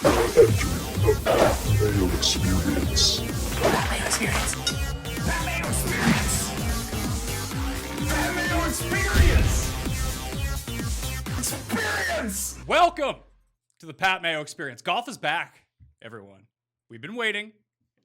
The Mayo Experience. That Mayo Experience. That Mayo Experience. That Mayo Experience. Experience. Welcome to the Pat Mayo Experience. Golf is back, everyone. We've been waiting,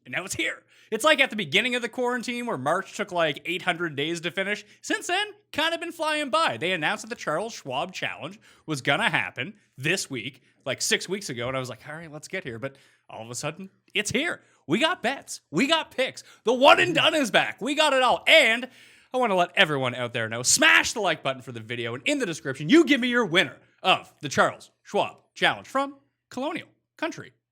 and now it's here. It's like at the beginning of the quarantine where March took like 800 days to finish. Since then, kind of been flying by. They announced that the Charles Schwab Challenge was going to happen this week, like 6 weeks ago, and I was like, all right, let's get here. But all of a sudden, it's here. We got bets. We got picks. The one and done is back. We got it all. And I want to let everyone out there know, smash the like button for the video, and in the description, you give me your winner of the Charles Schwab Challenge from Colonial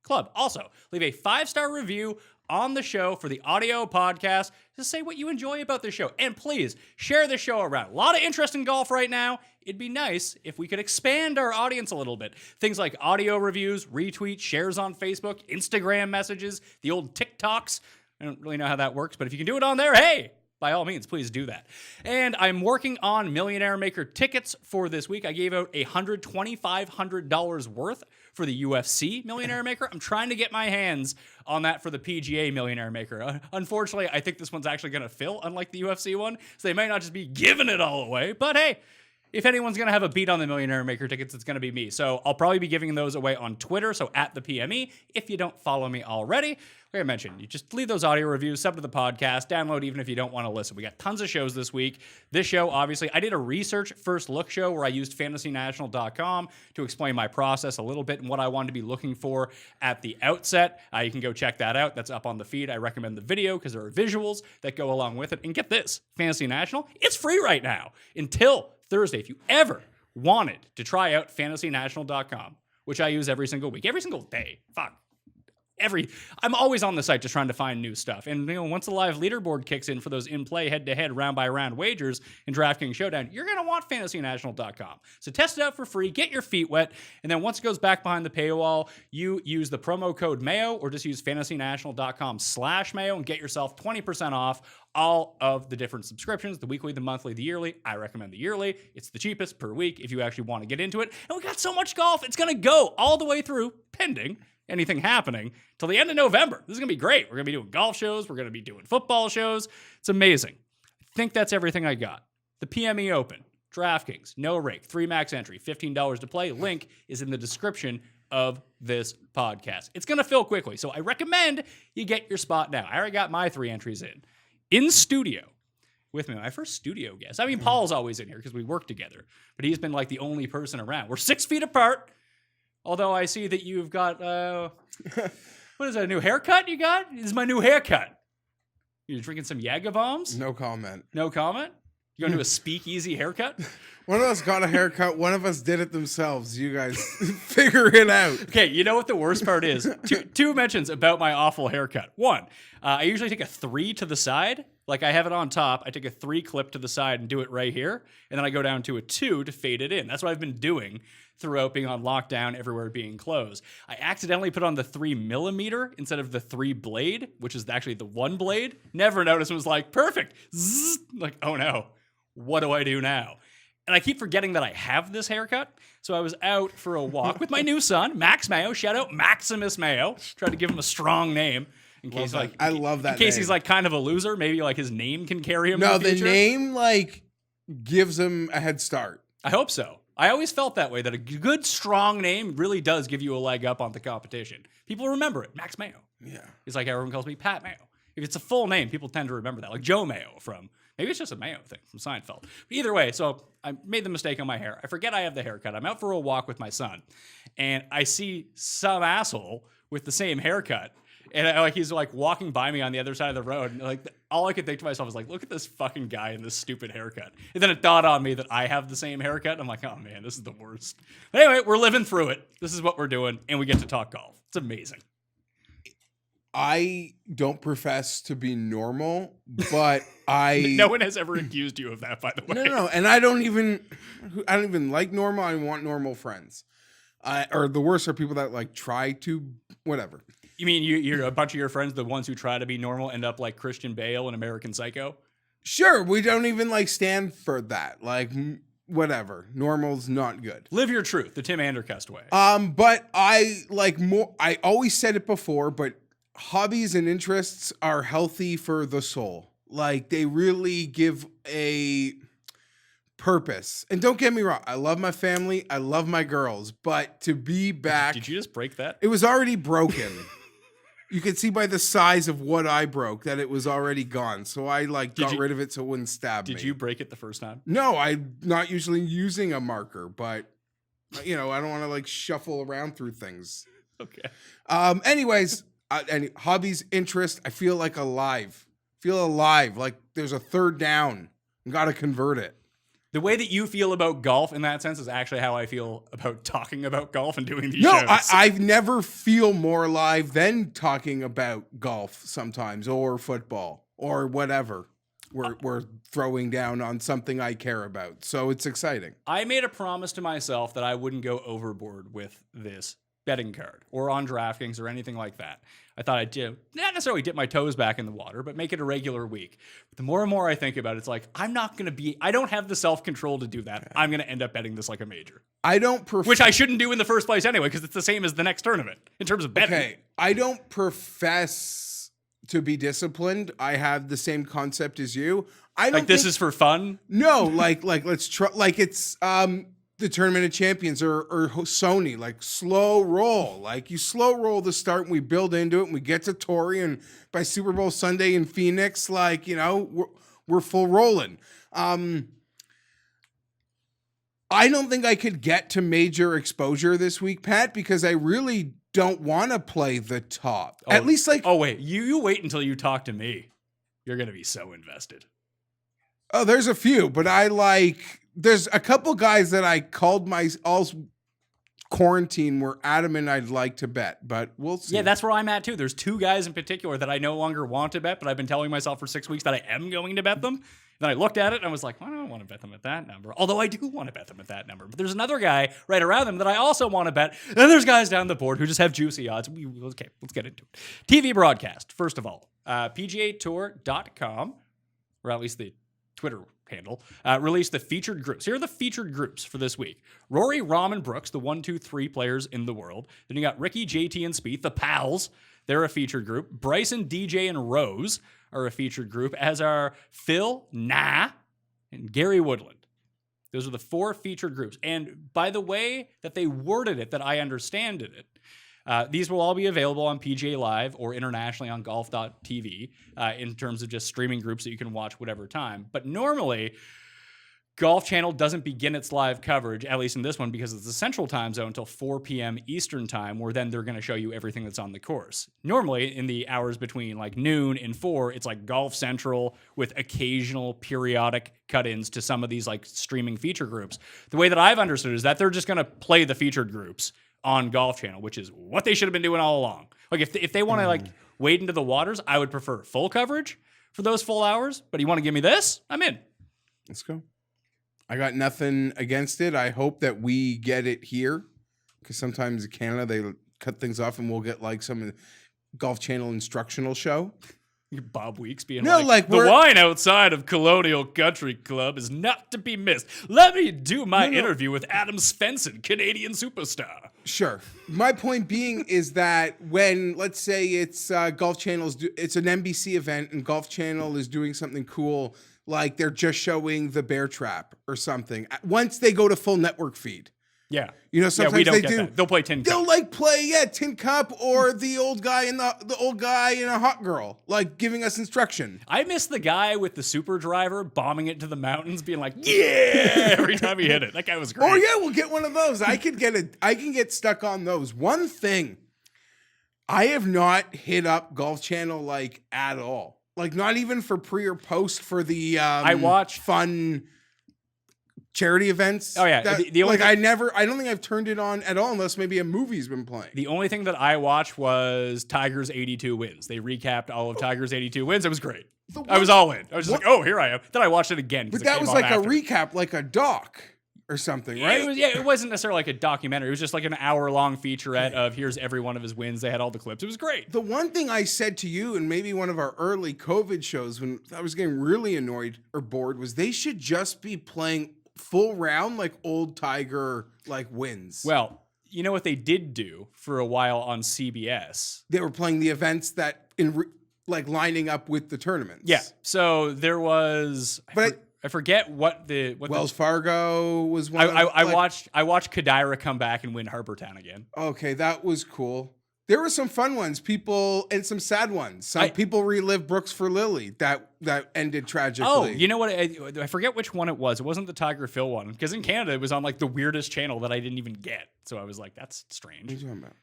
Club. Also, leave a 5-star review on the show for the audio podcast. Just say what you enjoy about the show. And please share the show around. A lot of interest in golf right now. It'd be nice if we could expand our audience a little bit. Things like audio reviews, retweets, shares on Facebook, Instagram messages, the old TikToks. I don't really know how that works, but if you can do it on there, hey, by all means, please do that. And I'm working on Millionaire Maker tickets for this week. I gave out $2,500 worth for the UFC Millionaire Maker. I'm trying to get my hands on that for the PGA Millionaire Maker. Unfortunately, I think this one's actually going to fill, unlike the UFC one, so they might not just be giving it all away. But hey, if anyone's going to have a beat on the Millionaire Maker tickets, it's going to be me. So I'll probably be giving those away on Twitter, so at the PME, if you don't follow me already. Like I mentioned, you just leave those audio reviews, sub to the podcast, download even if you don't want to listen. We got tons of shows this week. This show, obviously, I did a research first look show where I used fantasynational.com to explain my process a little bit and what I wanted to be looking for at the outset. You can go check that out. That's up on the feed. I recommend the video because there are visuals that go along with it. And get this, Fantasy National, it's free right now until Thursday. If you ever wanted to try out fantasynational.com, which I use every single week, every single day, I'm always on the site just trying to find new stuff. And once the live leaderboard kicks in for those in-play head-to-head round-by-round wagers in DraftKings Showdown, you're going to want fantasynational.com. So test it out for free, get your feet wet, and then once it goes back behind the paywall, you use the promo code MAYO or just use fantasynational.com/Mayo and get yourself 20% off all of the different subscriptions, the weekly, the monthly, the yearly. I recommend the yearly. It's the cheapest per week if you actually want to get into it. And we got so much golf. It's going to go all the way through, pending anything happening, till the end of November. This is going to be great. We're going to be doing golf shows. We're going to be doing football shows. It's amazing. I think that's everything I got. The PME Open, DraftKings, no rake, 3 max entry, $15 to play. Link is in the description of this podcast. It's going to fill quickly, so I recommend you get your spot now. I already got my 3 entries in studio with me. My first studio guest. I mean, Paul's always in here because we work together, but he's been like the only person around. We're 6 feet apart. Although I see that you've got, what is that, a new haircut you got? This is my new haircut. You're drinking some Jager bombs? No comment. No comment? You going to do a speakeasy haircut? One of us got a haircut. One of us did it themselves. You guys figure it out. Okay, you know what the worst part is? Two mentions about my awful haircut. One, I usually take a 3 to the side. Like I have it on top. I take a 3 clip to the side and do it right here. And then I go down to a 2 to fade it in. That's what I've been doing throughout being on lockdown, everywhere being closed. I accidentally put on the 3mm instead of the 3 blade, which is actually the 1 blade. Never noticed. It was like, perfect. Zzz. Like, oh no, what do I do now? And I keep forgetting that I have this haircut. So I was out for a walk with my new son, Max Mayo. Shout out Maximus Mayo. Tried to give him a strong name. In case I love that. In case name. He's like kind of a loser, maybe like his name can carry him. No, in the future. name like gives him a head start. I hope so. I always felt that way, that a good, strong name really does give you a leg up on the competition. People remember it. Max Mayo. Yeah. It's like everyone calls me Pat Mayo. If it's a full name, people tend to remember that. Like Joe Mayo from, maybe it's just a Mayo thing from Seinfeld. But either way, so I made the mistake on my hair. I forget I have the haircut. I'm out for a walk with my son, and I see some asshole with the same haircut. And he's like walking by me on the other side of the road. And like all I could think to myself was like, look at this fucking guy in this stupid haircut. And then it dawned on me that I have the same haircut. And I'm like, oh man, this is the worst. But anyway, we're living through it. This is what we're doing. And we get to talk golf. It's amazing. I don't profess to be normal, but I... No one has ever accused you of that, by the way. No. And I don't even like normal. I want normal friends. Or the worst are people that like try to, whatever. You mean you're a bunch of your friends, the ones who try to be normal, end up like Christian Bale in American Psycho? Sure, we don't even like stand for that. Like whatever. Normal's not good. Live your truth, the Tim Andercust way. But I like more. I always said it before, but hobbies and interests are healthy for the soul. Like they really give a purpose. And don't get me wrong, I love my family, I love my girls, but to be back, Did you just break that? it was already broken. You can see by the size of what I broke that it was already gone. So I got rid of it so it wouldn't stab me. Did you break it the first time? No, I'm not usually using a marker, but I don't want to shuffle around through things. Okay. Anyways, any hobbies, interest, I feel alive. Feel alive. Like there's a third down. Got to convert it. The way that you feel about golf in that sense is actually how I feel about talking about golf and doing these No, shows. I've never feel more alive than talking about golf sometimes or football or whatever we're throwing down on something I care about. So it's exciting. I made a promise to myself that I wouldn't go overboard with this betting card or on DraftKings or anything like that. I thought I'd not necessarily dip my toes back in the water, but make it a regular week. But the more and more I think about it, it's like, I don't have the self-control to do that. I'm going to end up betting this like a major. I don't prefer... Which I shouldn't do in the first place anyway, because it's the same as the next tournament in terms of betting. Okay, I don't profess to be disciplined. I have the same concept as you. I don't this is for fun? No, let's try... it's... the Tournament of Champions or Sony, slow roll. You slow roll the start and we build into it and we get to Torrey, and by Super Bowl Sunday in Phoenix, we're full rolling. I don't think I could get to major exposure this week, Pat, because I really don't want to play the top. At least Oh, wait. You wait until you talk to me. You're going to be so invested. Oh, there's a few, but there's a couple guys that I called all quarantine were adamant I'd like to bet, but we'll see. Yeah, that's where I'm at too. There's two guys in particular that I no longer want to bet, but I've been telling myself for 6 weeks that I am going to bet them. Then I looked at it and I was like, well, I don't want to bet them at that number. Although I do want to bet them at that number. But there's another guy right around them that I also want to bet. Then there's guys down the board who just have juicy odds. Okay, let's get into it. TV broadcast, first of all. PGAtour.com, or at least the Twitter handle, released the featured groups. Here are the featured groups for this week. Rory, Rahm, and Brooks, the 1, 2, 3 players in the world. Then you got Ricky, JT, and Spieth, the pals. They're a featured group. Bryson, DJ, and Rose are a featured group, as are Phil, and Gary Woodland. Those are the 4 featured groups. And by the way that they worded it, that I understand it, these will all be available on PGA Live or internationally on golf.tv in terms of just streaming groups that you can watch whatever time. But normally, Golf Channel doesn't begin its live coverage, at least in this one, because it's the Central Time Zone until 4 p.m. Eastern Time, where then they're going to show you everything that's on the course. Normally, in the hours between noon and 4, it's Golf Central with occasional periodic cut-ins to some of these streaming feature groups. The way that I've understood is that they're just going to play the featured groups on Golf Channel, which is what they should have been doing all along. If they want to wade into the waters, I would prefer full coverage for those full hours. But you want to give me this? I'm in. Let's go. I got nothing against it. I hope that we get it here, because sometimes in Canada they cut things off and we'll get some Golf Channel instructional show. Bob Weeks being the wine outside of Colonial Country Club is not to be missed. Let me do my interview with Adam Svensson, Canadian superstar. Sure. My point being is that when, let's say it's Golf Channel's, it's an NBC event and Golf Channel is doing something cool, like they're just showing the bear trap or something. Once they go to full network feed. Yeah. Sometimes we don't they get do. That. They'll play Tin Cup. They'll play Tin Cup or the old guy and the old guy and a hot girl, giving us instruction. I miss the guy with the super driver bombing it to the mountains, being like, yeah, every time he hit it. That guy was great. Oh yeah, we'll get one of those. I can get stuck on those. One thing, I have not hit up Golf Channel at all. Not even for pre or post for the I watch fun charity events. Oh yeah, the only I don't think I've turned it on at all unless maybe a movie's been playing. The only thing that I watched was Tiger's 82 wins. They recapped all of Tiger's 82 wins. It was great. I was all in. I was just oh, here I am. Then I watched it again. But that was a recap, like a doc or something, right? It wasn't necessarily like a documentary. It was just an hour-long featurette of here's every one of his wins. They had all the clips. It was great. The one thing I said to you, and maybe one of our early COVID shows when I was getting really annoyed or bored, was they should just be playing full round, like old Tiger, like wins. Well, you know what they did do for a while on CBS? They were playing the events that like lining up with the tournaments. Yeah. So there was, I forget what Wells Fargo was one. I watched Kadira come back and win Harbortown again. Okay, that was cool. There were some fun ones, and some sad ones. Some people relived Brooks for Lily that ended tragically. Oh, you know what? I forget which one it was. It wasn't the Tiger Phil one, because in Canada it was on like the weirdest channel that I didn't even get. So I was like, that's strange. What are you talking about?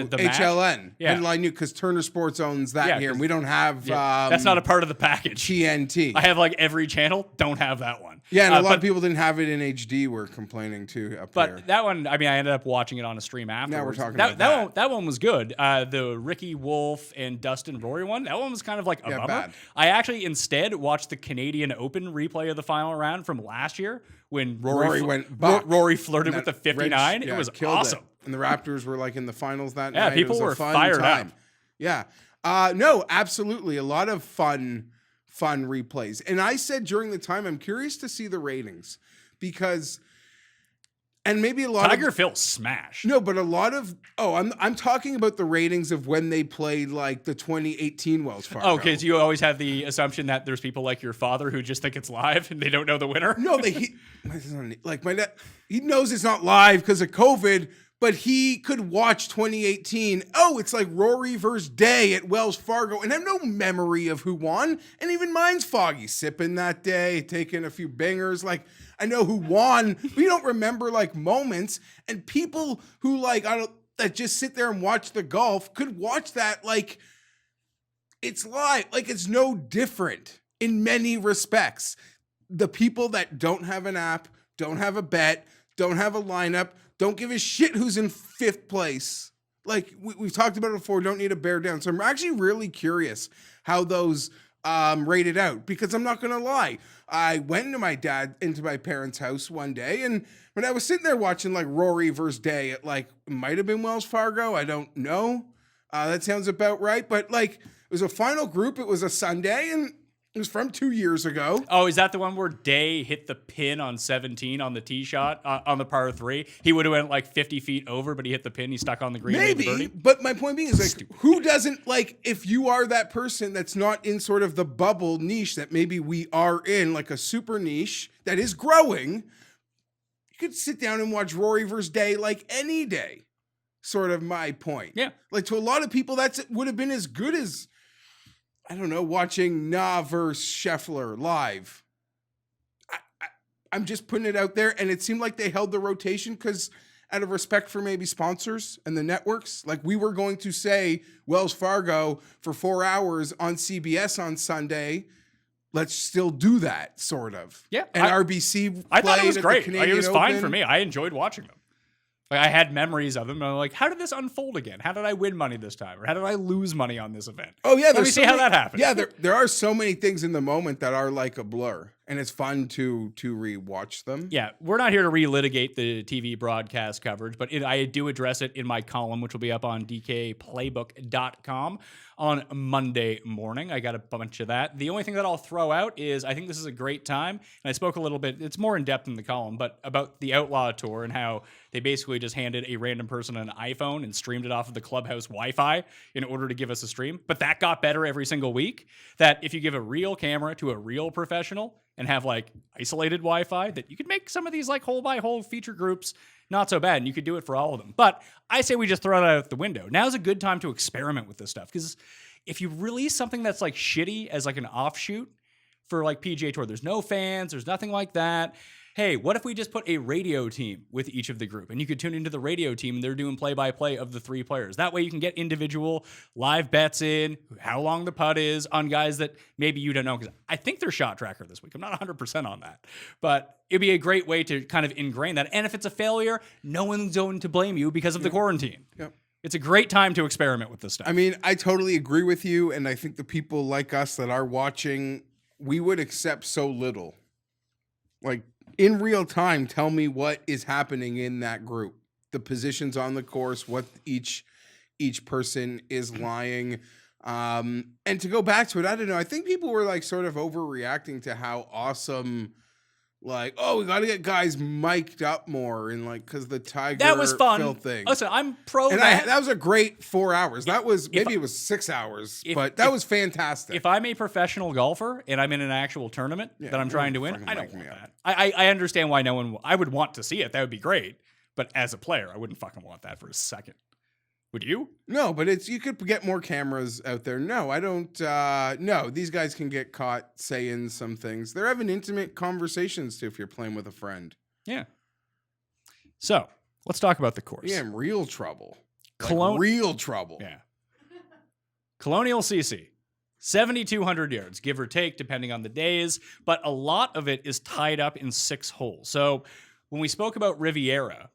The HLN. Yeah. Headline News, because Turner Sports owns that here, and we don't have. That's not a part of the package. TNT. I have like every channel. Don't have that one. Yeah, and a lot of people didn't have it in HD. Were complaining too up there. But that one, I mean, I ended up watching it on a stream afterwards. Now we're talking about that. That one was good. The Ricky Wolf and Dustin Rory one, that one was kind of like a bummer. Bad. I actually instead watched the Canadian Open replay of the final round from last year when Rory flirted with the 59. It was awesome. And the Raptors were like in the finals that night. Yeah, people were fired up. Yeah. No, absolutely. A lot of fun replays. And I said during the time, I'm curious to see the ratings because, and maybe a lot Tiger Phil smash. No, but a lot of, I'm talking about the ratings of when they played like the 2018 Wells Fargo. Oh, because you always have the assumption that there's people like your father who just think it's live and they don't know the winner. No, my dad, he knows it's not live because of COVID, but he could watch 2018. Oh, it's like Rory versus Day at Wells Fargo. And I have no memory of who won. And even mine's foggy. Sipping that day, taking a few bangers. Like, I know who won, but you don't remember like moments. And people who that just sit there and watch the golf could watch that like it's live. Like, it's no different in many respects. The people that don't have an app, don't have a bet, don't have a lineup, don't give a shit who's in fifth place. Like we've talked about it before, don't need to bear down. So I'm actually really curious how those rated out, because I'm not going to lie. I went into my parents' house one day, and when I was sitting there watching like Rory versus Day at like, it might have been Wells Fargo. I don't know. That sounds about right. But like, it was a final group. It was a Sunday, and it was from 2 years ago. Oh, is that the one where Day hit the pin on 17 on the tee shot on the par 3? He would have went like 50 feet over, but he hit the pin. He stuck on the green. Maybe, but my point being is like, who doesn't, like, if you are that person that's not in sort of the bubble niche that maybe we are in, like a super niche that is growing, you could sit down and watch Rory versus Day like any day. Sort of my point. Yeah. Like, to a lot of people, would have been as good as, I don't know, watching Na versus Scheffler live. I'm just putting it out there, and it seemed like they held the rotation because out of respect for maybe sponsors and the networks, like we were going to say Wells Fargo for 4 hours on CBS on Sunday. Let's still do that, sort of. Yeah. And RBC I thought it was great. Like, it was fine Open. for me. I enjoyed watching them. Like, I had memories of them. And I'm like, how did this unfold again? How did I win money this time? Or how did I lose money on this event? Oh, yeah. Let me see how that happened. Yeah, there are so many things in the moment that are like a blur. And it's fun to rewatch them. Yeah, we're not here to relitigate the TV broadcast coverage, but I do address it in my column, which will be up on dkplaybook.com on Monday morning. I got a bunch of that. The only thing that I'll throw out is I think this is a great time, and I spoke a little bit, it's more in depth in the column, but about the Outlaw Tour and how they basically just handed a random person an iPhone and streamed it off of the Clubhouse Wi-Fi in order to give us a stream. But that got better every single week, that if you give a real camera to a real professional and have like isolated Wi-Fi, that you could make some of these like hole by hole feature groups not so bad, and you could do it for all of them. But I say we just throw it out the window. Now's a good time to experiment with this stuff, because if you release something that's like shitty as like an offshoot for like PGA Tour, there's no fans, there's nothing like that. Hey, what if we just put a radio team with each of the group, and you could tune into the radio team and they're doing play-by-play of the 3 players. That way you can get individual live bets in, how long the putt is on guys that maybe you don't know. Because I think they're shot tracker this week. I'm not 100% on that. But it'd be a great way to kind of ingrain that. And if it's a failure, no one's going to blame you because of the quarantine. Yep. It's a great time to experiment with this stuff. I mean, I totally agree with you. And I think the people like us that are watching, we would accept so little. Like, in real time, tell me what is happening in that group, the positions on the course, what each person is lying. And to go back to it, I don't know. I think people were like sort of overreacting to how awesome Like, oh, we got to get guys mic'd up more, and like, because the Tiger That was fun. Phil thing. Listen, I'm pro And that. that was a great 4 hours. That was maybe it was 6 hours, but that was fantastic. If I'm a professional golfer and I'm in an actual tournament that I'm trying to win, fucking I don't mic want me that. I understand why no one. I would want to see it. That would be great. But as a player, I wouldn't fucking want that for a second. Would you? No, but you could get more cameras out there. No, I don't. No, these guys can get caught saying some things. They're having intimate conversations too if you're playing with a friend. Yeah. So let's talk about the course. Yeah, in real trouble. Real trouble. Yeah. Colonial CC. 7,200 yards, give or take, depending on the days, but a lot of it is tied up in 6 holes. So when we spoke about Riviera,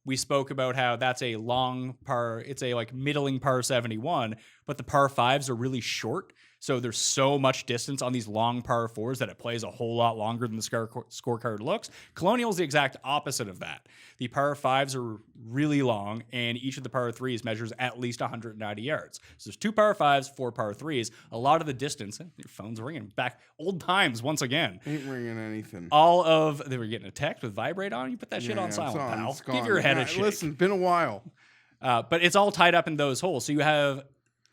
we spoke about how that's a long par, it's a like middling par 71, but the par 5s are really short. So there's so much distance on these long par 4s that it plays a whole lot longer than the scorecard looks. Colonial is the exact opposite of that. The par 5s are really long, and each of the par 3s measures at least 190 yards. So there's 2 par 5s, 4 par 3s. A lot of the distance, your phone's ringing back, old times once again. Ain't ringing anything. They were getting a text with vibrate on. You put that shit on silent, pal. Give your head a shake. Listen, been a while. But it's all tied up in those holes. So you have,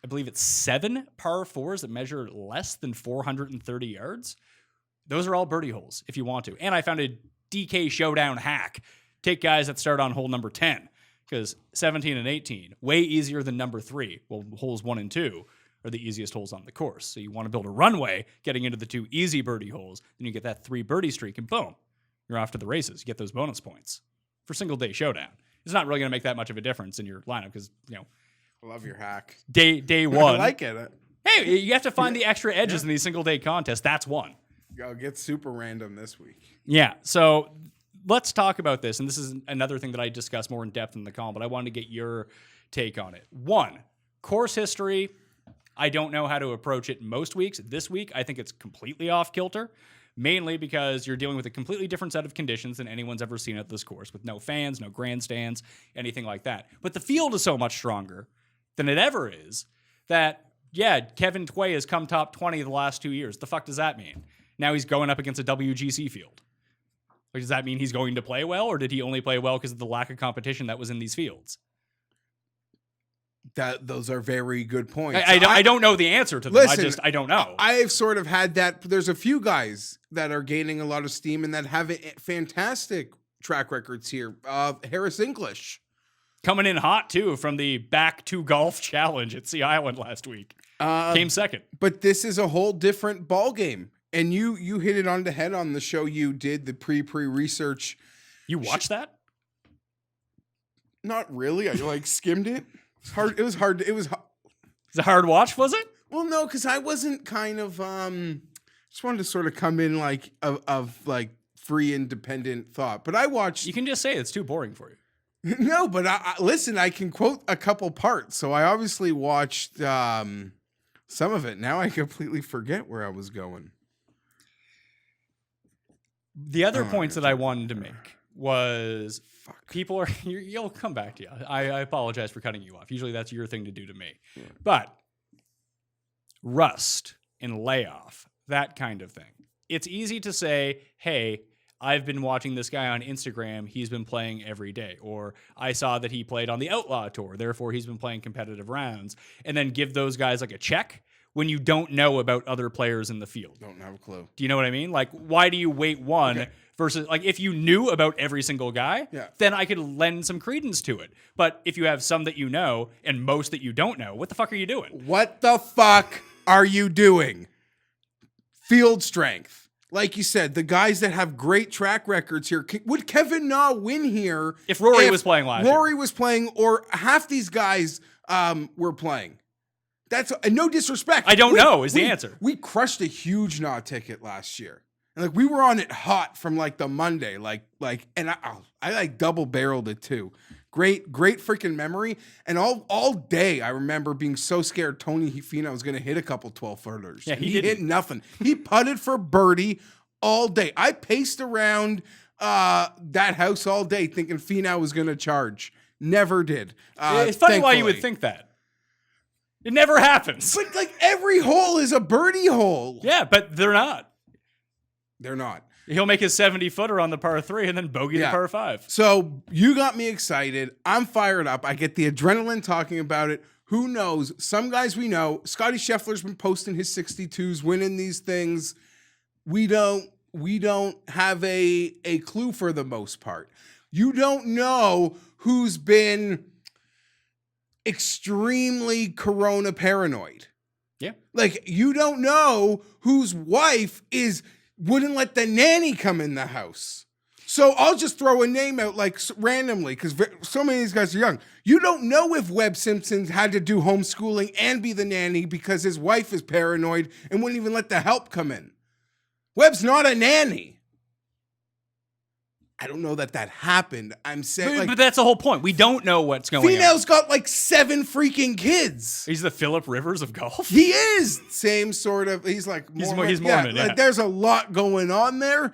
I believe it's 7 par 4s that measure less than 430 yards. Those are all birdie holes if you want to. And I found a DK showdown hack. Take guys that start on hole number 10, because 17 and 18, way easier than number 3. Well, holes 1 and 2 are the easiest holes on the course. So you want to build a runway getting into the 2 easy birdie holes. Then you get that 3 birdie streak, and boom, you're off to the races. You get those bonus points for single day showdown. It's not really going to make that much of a difference in your lineup because, you know, I love your hack. Day one. I like it. Hey, you have to find the extra edges in these single day contests. That's one. I'll get super random this week. Yeah. So let's talk about this. And this is another thing that I discuss more in depth in the column, but I wanted to get your take on it. 1, course history. I don't know how to approach it most weeks. This week, I think it's completely off kilter, mainly because you're dealing with a completely different set of conditions than anyone's ever seen at this course, with no fans, no grandstands, anything like that. But the field is so much stronger than it ever is that, yeah, Kevin Tway has come top 20 the last 2 years. The fuck does that mean? Now he's going up against a WGC field. Like, does that mean he's going to play well, or did he only play well because of the lack of competition that was in these fields? Those are very good points. I don't know the answer to them. Listen, I don't know. I've sort of had that. There's a few guys that are gaining a lot of steam and that have fantastic track records here. Harris English. Coming in hot, too, from the Back to Golf Challenge at Sea Island last week. Came second. But this is a whole different ball game. And you hit it on the head on the show you did, the pre-research. You watched that? Not really. I like skimmed it. It's hard. It was hard. It was a hard watch, was it? Well, no, because I wasn't kind of just wanted to sort of come in like of like free independent thought. But I watched. You can just say it's too boring for you. No, but listen, I can quote a couple parts. So I obviously watched some of it. Now I completely forget where I was going. The other points that I wanted to make was people are, you'll come back to you. I apologize for cutting you off. Usually that's your thing to do to me. Yeah. But rust and layoff, that kind of thing. It's easy to say, hey, I've been watching this guy on Instagram. He's been playing every day. Or I saw that he played on the Outlaw Tour. Therefore, he's been playing competitive rounds. And then give those guys like a check when you don't know about other players in the field. Don't have a clue. Do you know what I mean? Like, why do you wait one versus, like, if you knew about every single guy, then I could lend some credence to it. But if you have some that you know and most that you don't know, what the fuck are you doing? What the fuck are you doing? Field strength. Like you said, the guys that have great track records here. Would Kevin Na win here if Rory was playing last year? Rory was playing, or half these guys were playing. That's no disrespect. I don't know is the answer. We crushed a huge Na ticket last year. And like we were on it hot from like the Monday, and I like double barreled it too. Great freaking memory. And all day I remember being so scared Tony Finau was going to hit a couple 12-footers. Yeah, he hit nothing. He putted for birdie all day. I paced around that house all day thinking Finau was going to charge. Never did. It's funny why you would think that. It never happens. But like every hole is a birdie hole. Yeah, but they're not. They're not. He'll make his 70-footer on the par 3 and then bogey the par 5. So you got me excited. I'm fired up. I get the adrenaline talking about it. Who knows? Some guys we know. Scotty Scheffler's been posting his 62s, winning these things. We don't have a clue for the most part. You don't know who's been extremely corona paranoid. Yeah. Like, you don't know whose wife wouldn't let the nanny come in the house. So I'll just throw a name out like randomly because so many of these guys are young. You don't know if Webb Simpson had to do homeschooling and be the nanny because his wife is paranoid and wouldn't even let the help come in. Webb's not a nanny. I don't know that happened. I'm saying, but that's the whole point. We don't know what's going on. Finau's got like 7 freaking kids. He's the Phillip Rivers of golf. He is same sort of. He's like Mormon. He's Mormon. Yeah. Like, there's a lot going on there.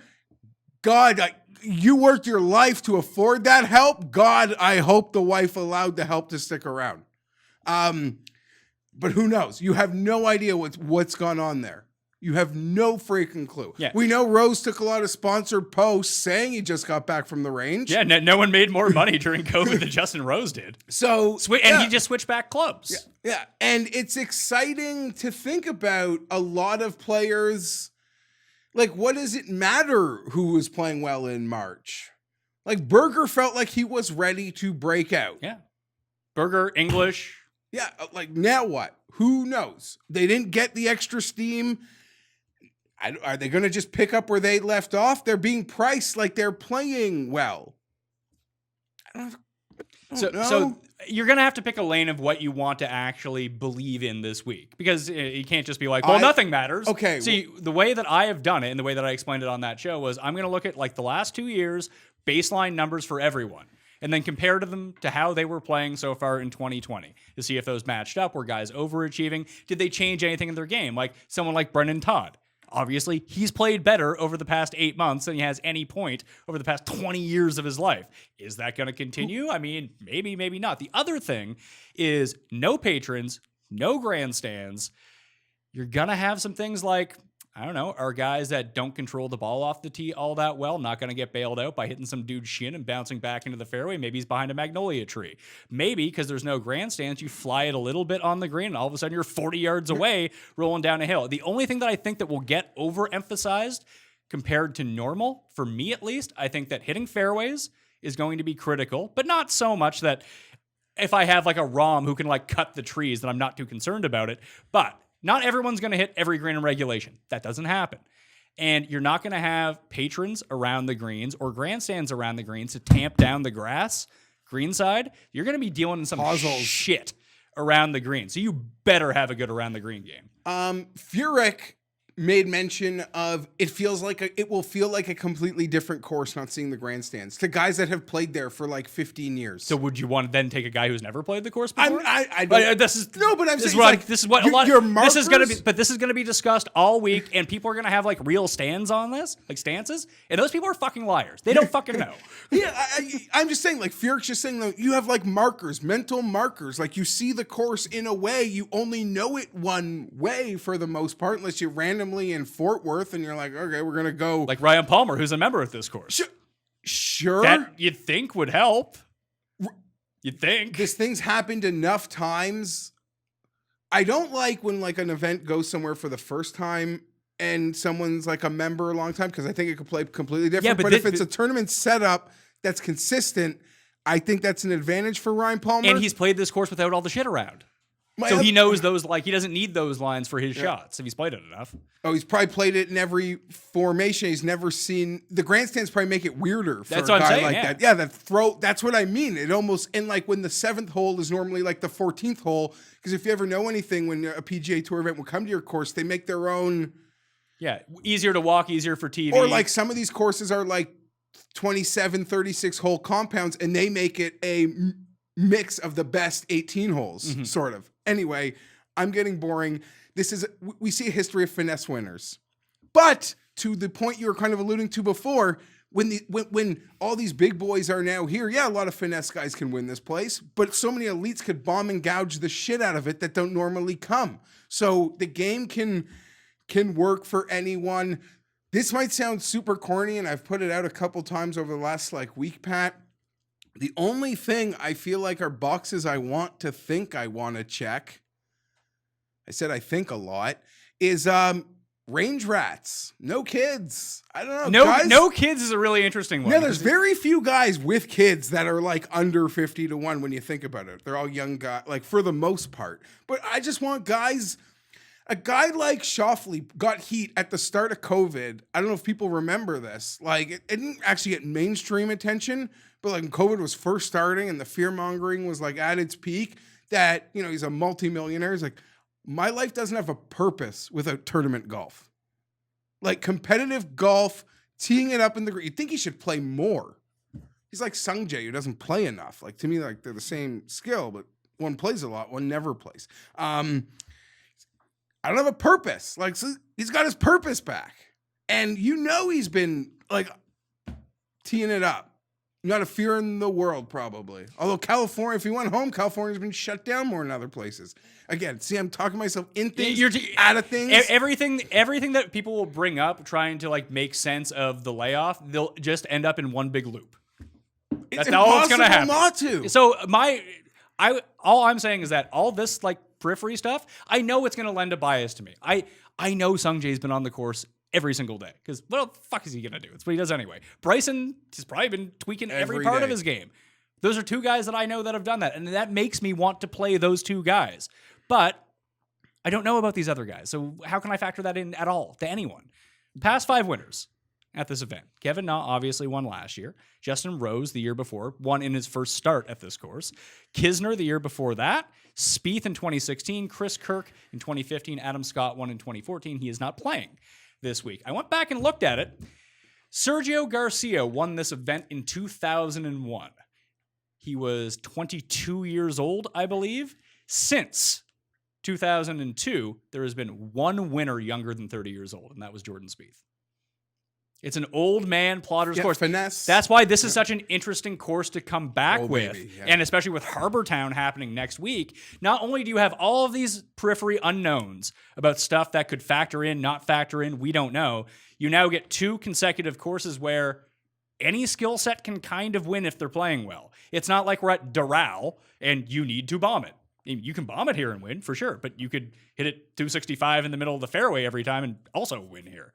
God, you worked your life to afford that help. God, I hope the wife allowed the help to stick around. But who knows? You have no idea what's gone on there. You have no freaking clue. Yeah. We know Rose took a lot of sponsored posts saying he just got back from the range. Yeah, no one made more money during COVID than Justin Rose did. So, and he just switched back clubs. Yeah, and it's exciting to think about a lot of players. Like, what does it matter who was playing well in March? Like, Berger felt like he was ready to break out. Yeah. Berger, English. Yeah, like, now what? Who knows? They didn't get the extra steam. Are they going to just pick up where they left off? They're being priced like they're playing well. I don't know. So you're going to have to pick a lane of what you want to actually believe in this week, because you can't just be like, well, nothing matters. Okay. See, the way that I have done it and the way that I explained it on that show was I'm going to look at like the last 2 years baseline numbers for everyone and then compare them to how they were playing so far in 2020 to see if those matched up. Were guys overachieving? Did they change anything in their game? Like someone like Brendan Todd. Obviously, he's played better over the past 8 months than he has any point over the past 20 years of his life. Is that going to continue? I mean, maybe, maybe not. The other thing is no patrons, no grandstands. You're going to have some things like, I don't know, are guys that don't control the ball off the tee all that well not going to get bailed out by hitting some dude's shin and bouncing back into the fairway? Maybe he's behind a magnolia tree. Maybe, because there's no grandstands, you fly it a little bit on the green and all of a sudden you're 40 yards away rolling down a hill. The only thing that I think that will get overemphasized compared to normal, for me at least, I think that hitting fairways is going to be critical, but not so much that if I have like a ROM who can like cut the trees, then I'm not too concerned about it. But not everyone's going to hit every green in regulation. That doesn't happen. And you're not going to have patrons around the greens or grandstands around the greens to tamp down the grass greenside. You're going to be dealing in some shit around the green. So you better have a good around the green game. Furyk made mention of it will feel like a completely different course not seeing the grandstands to guys that have played there for like 15 years. So would you want to then take a guy who's never played the course before? This is going to be discussed all week, and people are going to have like real stands on this, like stances, and those people are fucking liars. They don't fucking know. Yeah, I'm just saying, like Furyk's just saying that you have like markers, mental markers, like you see the course in a way, you only know it one way for the most part, unless you randomly in Fort Worth and you're like, okay, we're gonna go like Ryan Palmer, who's a member of this course. Sure, that you'd think would help. You'd think this thing's happened enough times. I don't like when like an event goes somewhere for the first time and someone's like a member a long time, because I think it could play completely different. Yeah, but if it's a tournament setup that's consistent, I think that's an advantage for Ryan Palmer. And he's played this course without all the shit around. So he knows those, like, he doesn't need those lines for his shots if he's played it enough. Oh, he's probably played it in every formation. He's never seen the grandstands. Probably make it weirder for a guy like that. Yeah, that's what I mean. It almost, and like when the 7th hole is normally like the 14th hole, because if you ever know anything, when a PGA Tour event will come to your course, they make their own. Yeah, easier to walk, easier for TV. Or like some of these courses are like 27, 36 hole compounds, and they make it a mix of the best 18 holes, sort of. Anyway, I'm getting boring. We see a history of finesse winners. But to the point you were kind of alluding to before, when all these big boys are now here, yeah, a lot of finesse guys can win this place, but so many elites could bomb and gouge the shit out of it that don't normally come. So the game can work for anyone. This might sound super corny, and I've put it out a couple times over the last week, Pat. The only thing I feel like are boxes I want to think I want to check, I said I think a lot, is range rats. No kids. I don't know. No kids is a really interesting one. Yeah, there's very few guys with kids that are under 50 to 1 when you think about it. They're all young guys, for the most part. But I just want guys. A guy like Schauffele got heat at the start of COVID. I don't know if people remember this. It didn't actually get mainstream attention, but when COVID was first starting and the fear mongering was at its peak, that, he's a multimillionaire. He's my life doesn't have a purpose without tournament golf. Competitive golf, teeing it up in the green. You'd think he should play more. He's like Sung Jae, who doesn't play enough. To me, they're the same skill, but one plays a lot, one never plays. I don't have a purpose. So he's got his purpose back. And he's been teeing it up. Not a fear in the world, probably. Although California, if he went home, California's been shut down more than other places. Again, see, I'm talking myself in things, out of things. Everything that people will bring up trying to make sense of the layoff, they'll just end up in one big loop. That's all it's gonna happen. Not to. So all I'm saying is that all this periphery stuff, I know it's gonna lend a bias to me. I know Sung Jae's been on the course every single day because what the fuck is he gonna do? It's what he does anyway. Bryson has probably been tweaking every part of his game. Those are two guys that I know that have done that, and that makes me want to play those two guys. But I don't know about these other guys, so how can I factor that in at all to anyone? Past 5 winners at this event. Kevin Na obviously won last year. Justin Rose the year before, won in his first start at this course. Kisner the year before that. Spieth in 2016. Chris Kirk in 2015. Adam Scott won in 2014. He is not playing this week. I went back and looked at it. Sergio Garcia won this event in 2001. He was 22 years old, I believe. Since 2002, there has been one winner younger than 30 years old, and that was Jordan Spieth. It's an old man plotter's course. Finesse. That's why this is such an interesting course to come back with. Baby, yeah. And especially with Harbour Town happening next week. Not only do you have all of these periphery unknowns about stuff that could factor in, not factor in, we don't know. You now get 2 consecutive courses where any skill set can kind of win if they're playing well. It's not like we're at Doral and you need to bomb it. You can bomb it here and win, for sure, but you could hit it 265 in the middle of the fairway every time and also win here.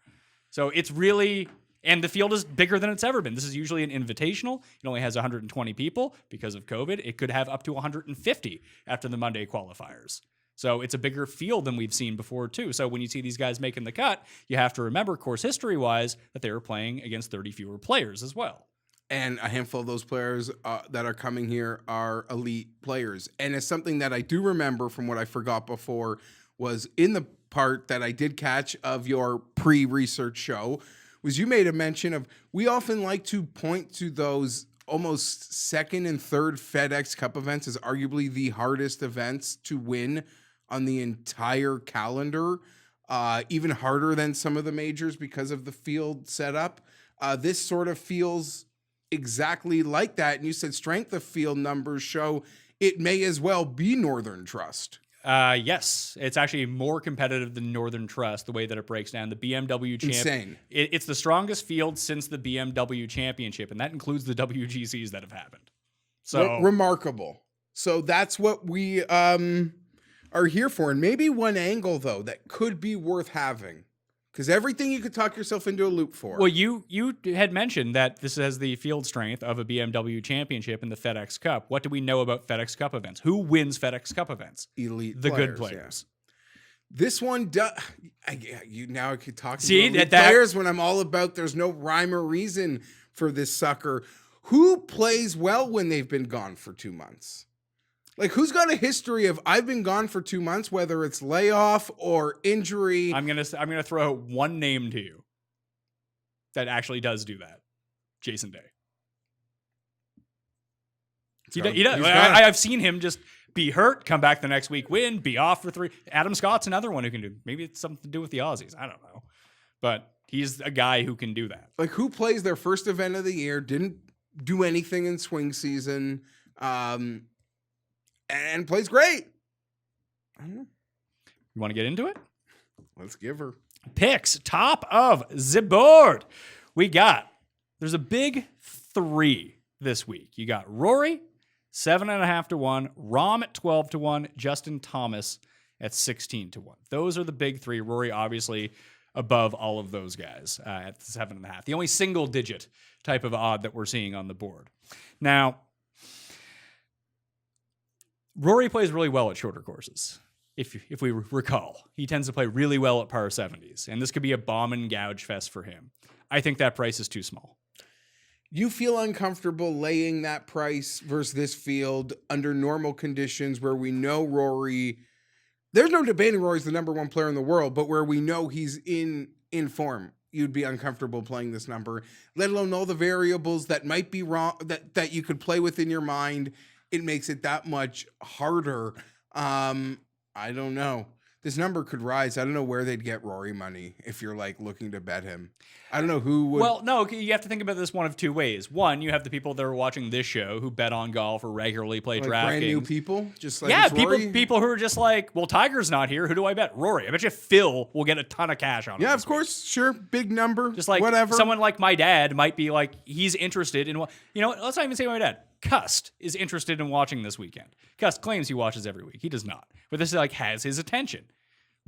So it's really, and the field is bigger than it's ever been. This is usually an invitational. It only has 120 people because of COVID. It could have up to 150 after the Monday qualifiers. So it's a bigger field than we've seen before, too. So when you see these guys making the cut, you have to remember, course history-wise, that they were playing against 30 fewer players as well. And a handful of those players that are coming here are elite players. And it's something that I do remember from what I forgot before was in the part that I did catch of your pre-research show was you made a mention of we often like to point to those almost second and third FedEx Cup events as arguably the hardest events to win on the entire calendar, even harder than some of the majors because of the field setup. This sort of feels exactly like that. And you said strength of field numbers show it may as well be Northern Trust. Yes, it's actually more competitive than Northern Trust, the way that it breaks down. The BMW Insane. It's the strongest field since the BMW Championship, and that includes the WGCs that have happened. So remarkable. So that's what we are here for. And maybe one angle, though, that could be worth having. Because everything you could talk yourself into a loop for. Well, you had mentioned that this has the field strength of a BMW Championship in the FedEx Cup. What do we know about FedEx Cup events? Who wins FedEx Cup events? Elite the players, good players. Yeah. This one does. Now I could talk about elite players when I'm all about there's no rhyme or reason for this sucker. Who plays well when they've been gone for 2 months? Who's got a history of I've been gone for 2 months, whether it's layoff or injury? I'm gonna throw one name to you that actually does do that. Jason Day. He does. I've seen him just be hurt, come back the next week, win, be off for 3. Adam Scott's another one who can do. Maybe it's something to do with the Aussies. I don't know, but he's a guy who can do that. Who plays their first event of the year, didn't do anything in swing season, and plays great. I don't know. You want to get into it? Let's give her. Picks, top of the board. There's a big 3 this week. You got Rory, 7.5 to 1, Rahm at 12 to 1, Justin Thomas at 16 to 1. Those are the big 3. Rory, obviously, above all of those guys at 7.5. The only single digit type of odd that we're seeing on the board. Now, Rory plays really well at shorter courses. If we recall, he tends to play really well at par 70s, and this could be a bomb and gouge fest for him. I think that price is too small. You feel uncomfortable laying that price versus this field under normal conditions where we know Rory, there's no debating Rory's the number 1 player in the world, but where we know he's in form, you'd be uncomfortable playing this number, let alone all the variables that might be wrong, that you could play with in your mind. It makes it that much harder. I don't know. This number could rise. I don't know where they'd get Rory money if you're like looking to bet him. I don't know who would. Well, no, you have to think about this one of 2 ways. One, you have the people that are watching this show who bet on golf or regularly play like DraftKings. brand new people, just like yeah, it's Rory? people who are just like, well, Tiger's not here. Who do I bet? Rory. I bet you Phil will get a ton of cash on it. Yeah, of course, sure, big number. Just like whatever. Someone like my dad might be like, he's interested in what, let's not even say my dad. Cust is interested in watching this weekend. Cust claims he watches every week. He does not. But this has his attention.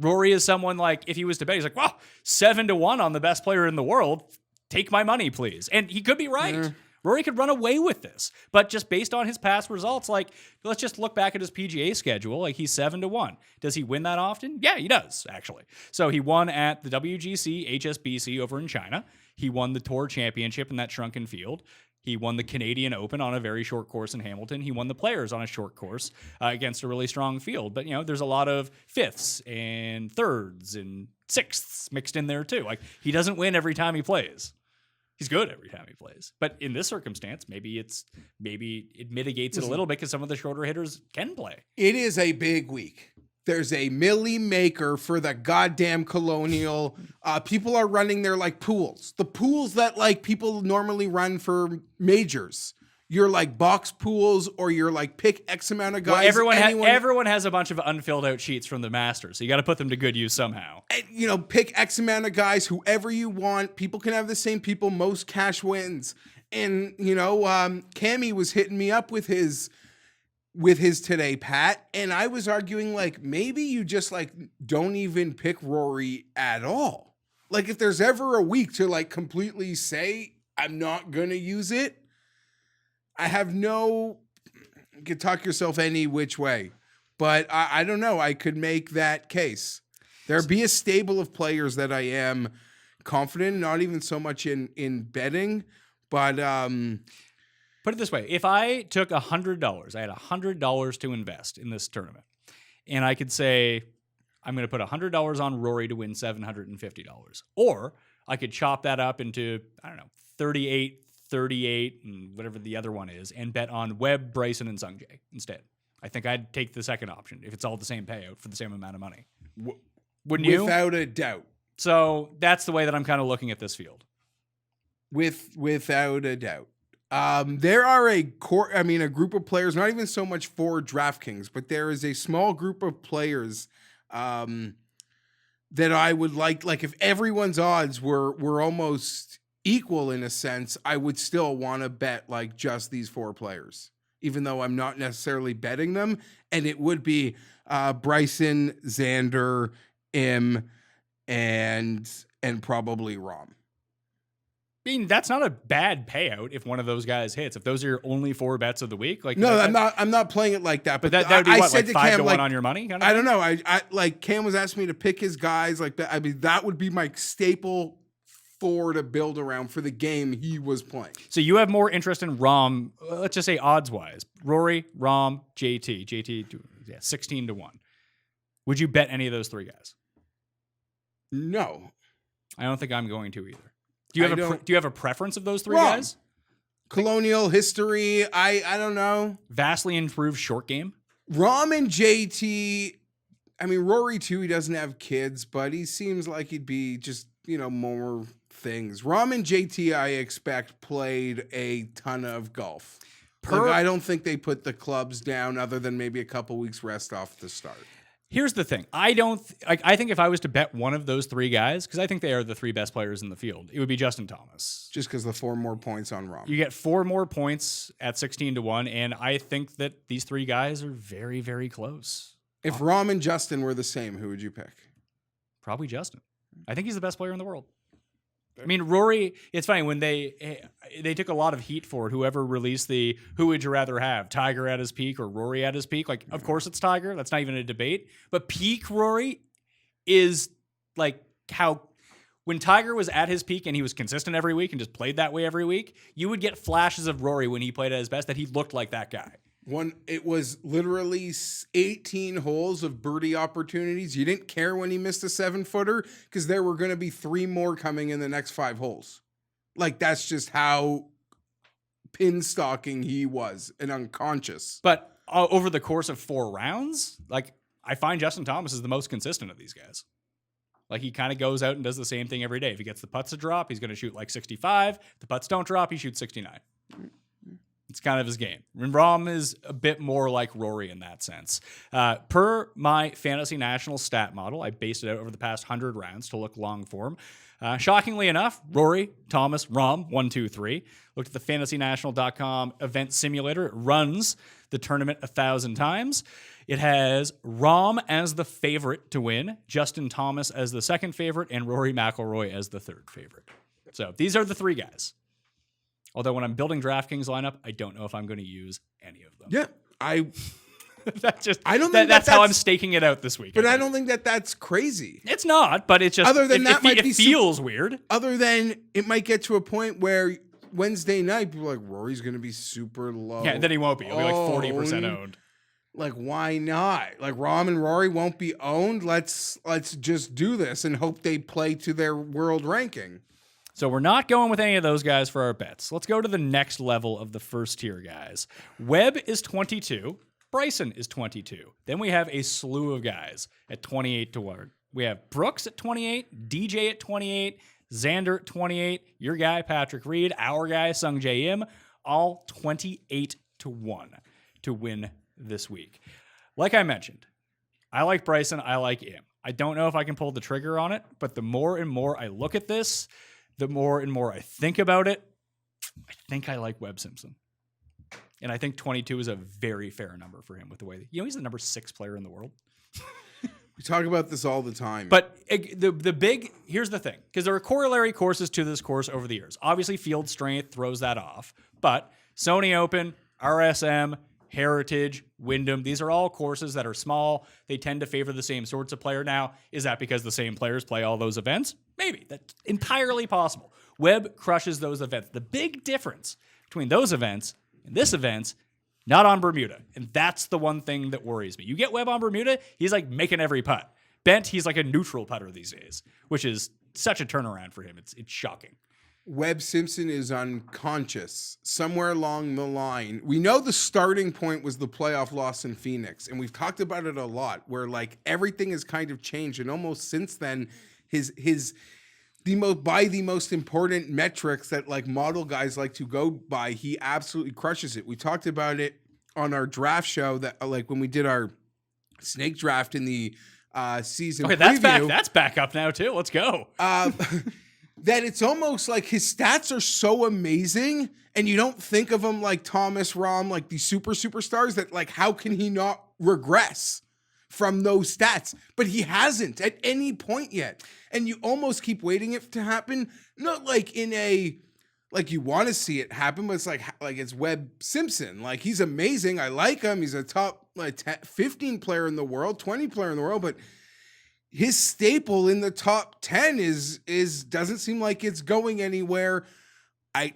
Rory is someone like, if he was to bet, he's like, well, 7 to 1 on the best player in the world. Take my money, please. And he could be right. Rory could run away with this. But just based on his past results, let's just look back at his PGA schedule. He's 7 to 1. Does he win that often? Yeah, he does, actually. So he won at the WGC HSBC over in China. He won the Tour Championship in that shrunken field. He won the Canadian Open on a very short course in Hamilton. He won the Players on a short course against a really strong field. But, there's a lot of 5ths and 3rds and 6ths mixed in there, too. He doesn't win every time he plays. He's good every time he plays. But in this circumstance, maybe it mitigates it a little bit because some of the shorter hitters can play. It is a big week. There's a milli maker for the goddamn Colonial. People are running their pools. The pools that people normally run for majors. Your box pools or your pick X amount of guys. Well, everyone has a bunch of unfilled out sheets from the Masters. So you got to put them to good use somehow. And, pick X amount of guys, whoever you want. People can have the same people. Most cash wins. And, Cammy was hitting me up with his today, Pat, and I was arguing maybe you just don't even pick Rory at all. If there's ever a week to completely say I'm not gonna use it, I have you could talk yourself any which way, but I don't know. I could make that case. There'd be a stable of players that I am confident, not even so much in betting, but Put it this way. If I took $100, I had $100 to invest in this tournament, and I could say, I'm going to put $100 on Rory to win $750. Or I could chop that up into, 38, and whatever the other one is, and bet on Webb, Bryson, and Sungjae instead. I think I'd take the second option if it's all the same payout for the same amount of money. Wouldn't you? Without a doubt. So that's the way that I'm kind of looking at this field. Without a doubt. There are a group of players, not even so much for DraftKings, but there is a small group of players that I would like if everyone's odds were almost equal in a sense, I would still want to bet just these 4 players, even though I'm not necessarily betting them. And it would be Bryson, Xander, Im, and probably Rahm. I mean, that's not a bad payout if one of those guys hits. If those are your only 4 bets of the week, no, I'm not playing it like that. But that would be I what, said to 5 Cam, to 1 on your money? I don't know. I Cam was asking me to pick his guys like that. That would be my staple 4 to build around for the game he was playing. So you have more interest in Rahm, let's just say odds wise. Rory, Rahm, JT, 16 to 1. Would you bet any of those 3 guys? No, I don't think I'm going to either. Do you have a preference of those 3 guys? Colonial history. I don't know. Vastly improved short game. Rahm and JT. I mean, Rory too. He doesn't have kids, but he seems like he'd be just more things. Rahm and JT, I expect, played a ton of golf. I don't think they put the clubs down other than maybe a couple weeks rest off the start. Here's the thing. I think if I was to bet one of those three guys, because I think they are the three best players in the field, it would be Justin Thomas. Just because the 4 more points on Rahm. You get 4 more points at 16-1, and I think that these three guys are very, very close. If Rahm and Justin were the same, who would you pick? Probably Justin. I think he's the best player in the world. I mean, Rory, it's funny when they took a lot of heat for it. Whoever released the who would you rather have, Tiger at his peak or Rory at his peak? Like, of course it's Tiger. That's not even a debate. But peak Rory is like how when Tiger was at his peak and he was consistent every week and just played that way every week, you would get flashes of Rory when he played at his best that he looked like that guy. It was literally 18 holes of birdie opportunities. You didn't care when he missed a 7-footer because there were going to be 3 more coming in the next 5 holes. Like, that's just how pin stalking he was and unconscious. But over the course of 4 rounds, like, I find Justin Thomas is the most consistent of these guys. Like, he kind of goes out and does the same thing every day. If he gets the putts to drop, he's going to shoot like 65. If the putts don't drop, he shoots 69. It's kind of his game. And Rahm is a bit more like Rory in that sense. Per my Fantasy National stat model, I based it out over the past 100 rounds to look long form. Shockingly enough, Rory, Thomas, Rahm, 1, 2, 3. Looked at the fantasynational.com event simulator. It runs the tournament 1,000 times. It has Rahm as the favorite to win, Justin Thomas as the second favorite, and Rory McIlroy as the third favorite. So these are the 3 guys. Although when I'm building DraftKings lineup, I don't know if I'm going to use any of them. Yeah, that's how I'm staking it out this week. But I don't think that that's crazy. It's not, but it's just other than it feels weird. Other than it might get to a point where Wednesday night people are like Rory's going to be super low. Yeah, then he won't be. He'll be like 40% owned. Like, why not? Like, Rahm and Rory won't be owned. Let's just do this and hope they play to their world ranking. So we're not going with any of those guys for our bets. Let's go to the next level of the first tier guys. Webb is 22. Bryson is 22. Then we have a slew of guys at 28-1. We have Brooks at 28, DJ at 28, Xander at 28, your guy Patrick Reed, our guy Sung Jae Im, all 28-1 to win this week. Like I mentioned, I like Bryson, I like Im. I don't know if I can pull the trigger on it, but the more and more I look at this, the more and more I think about it, I think I like Webb Simpson. And I think 22 is a very fair number for him with the way he's the number 6 player in the world. We talk about this all the time. But here's the thing, because there are corollary courses to this course over the years. Obviously, field strength throws that off. But Sony Open, RSM, Heritage, Wyndham, these are all courses that are small. They tend to favor the same sorts of player. Now, is that because the same players play all those events? Maybe. That's entirely possible. Webb crushes those events. The big difference between those events and this event, not on Bermuda. And that's the one thing that worries me. You get Webb on Bermuda, he's like making every putt. Bent, he's like a neutral putter these days, which is such a turnaround for him. It's shocking. Webb Simpson is unconscious somewhere along the line. We know the starting point was the playoff loss in Phoenix, and we've talked about it a lot, where like everything has kind of changed, and almost since then, by the most important metrics that like model guys like to go by, he absolutely crushes it. We talked about it on our draft show that like when we did our snake draft in the season. Okay, preview, that's back up now too. Let's go. That it's almost like his stats are so amazing, and you don't think of him like Thomas, Rahm, like these superstars that like, how can he not regress from those stats? But he hasn't at any point yet. And you almost keep waiting it to happen. Not like in a, like you want to see it happen, but it's like it's Webb Simpson. Like he's amazing. I like him. He's a top like 15 player in the world, 20 player in the world, but his staple in the top 10 is doesn't seem like it's going anywhere.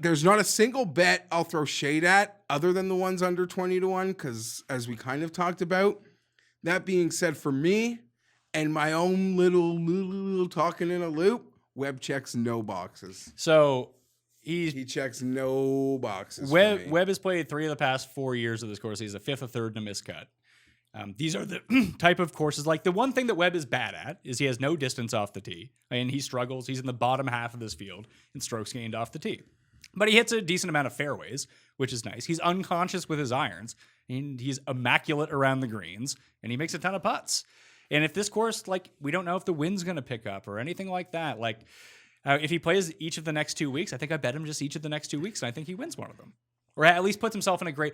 There's not a single bet I'll throw shade at other than the ones under 20-1, because as we kind of talked about. That being said, for me and my own little talking in a loop, Webb checks no boxes. So he checks no boxes. Webb has played 3 of the past 4 years of this course. He's a 5th, a 3rd, and a miscut. These are the type of courses. Like the one thing that Webb is bad at is he has no distance off the tee, and he struggles. He's in the bottom half of this field in strokes gained off the tee, but he hits a decent amount of fairways, which is nice. He's unconscious with his irons, and he's immaculate around the greens, and he makes a ton of putts. And if this course, like, we don't know if the wind's going to pick up or anything like that. Like, if he plays each of the next 2 weeks, I think I bet him just each of the next 2 weeks, and I think he wins one of them. Or at least puts himself in a great...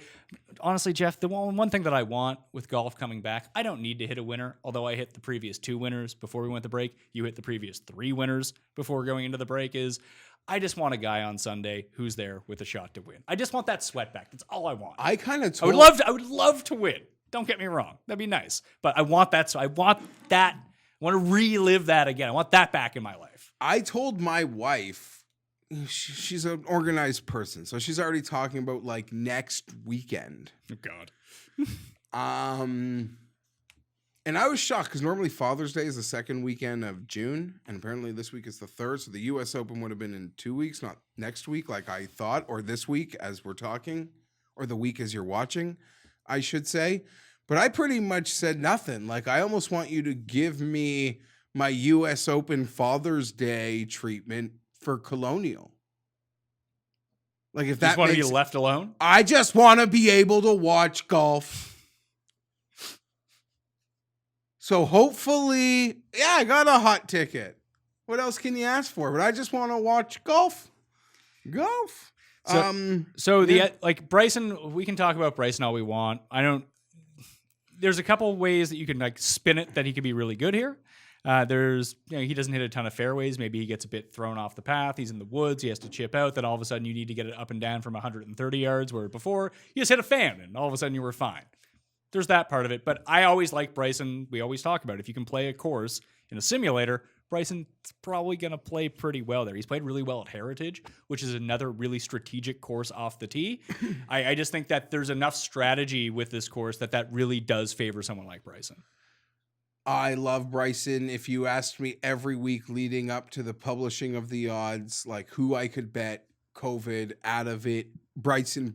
Honestly, Geoff, the one thing that I want with golf coming back, I don't need to hit a winner, although I hit the previous 2 winners before we went to break. You hit the previous 3 winners before going into the break. I just want a guy on Sunday who's there with a shot to win. I just want that sweat back. That's all I want. I kind of I would love to win. Don't get me wrong. That'd be nice. But I want that. So I want to relive that again. I want that back in my life. I told my wife... She's an organized person, so she's already talking about like next weekend. Oh God. And I was shocked because normally Father's Day is the second weekend of June, and apparently this week is the third. So the U.S. Open would have been in 2 weeks, not next week, like I thought, or this week as we're talking, or the week as you're watching, I should say. But I pretty much said nothing. Like I almost want you to give me my U.S. Open Father's Day treatment for Colonial. Like if that want to be left alone, I just want to be able to watch golf. So hopefully, yeah, I got a hot ticket. What else can you ask for? But I just want to watch golf. Like Bryson, we can talk about Bryson all we want. There's a couple ways that you can like spin it that he could be really good here. He doesn't hit a ton of fairways. Maybe he gets a bit thrown off the path. He's in the woods. He has to chip out. Then all of a sudden you need to get it up and down from 130 yards, where before you just hit a fan and all of a sudden you were fine. There's that part of it. But I always like Bryson. We always talk about it. If you can play a course in a simulator, Bryson's probably going to play pretty well there. He's played really well at Heritage, which is another really strategic course off the tee. I just think that there's enough strategy with this course that really does favor someone like Bryson. I love Bryson. If you asked me every week leading up to the publishing of the odds, like who I could bet COVID out of it, Bryson.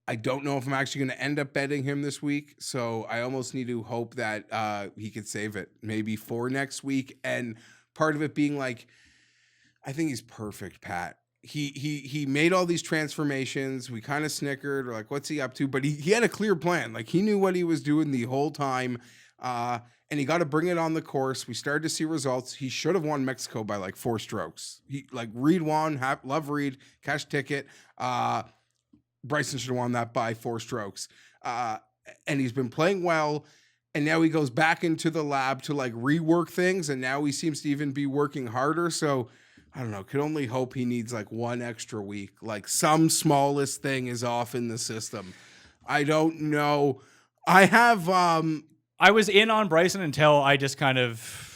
I don't know if I'm actually going to end up betting him this week, so I almost need to hope that he could save it maybe for next week. And part of it being like, I think he's perfect, Pat. He made all these transformations. We kind of snickered. We're like, what's he up to? But he had a clear plan. Like he knew what he was doing the whole time. And he got to bring it on the course. We started to see results. He should have won Mexico by like 4 strokes. Reed won, love Reed, cash ticket. Bryson should have won that by 4 strokes. And he's been playing well. And now he goes back into the lab to like rework things. And now he seems to even be working harder. So I don't know. Could only hope he needs like 1 extra week. Like some smallest thing is off in the system. I don't know. I was in on Bryson until I just kind of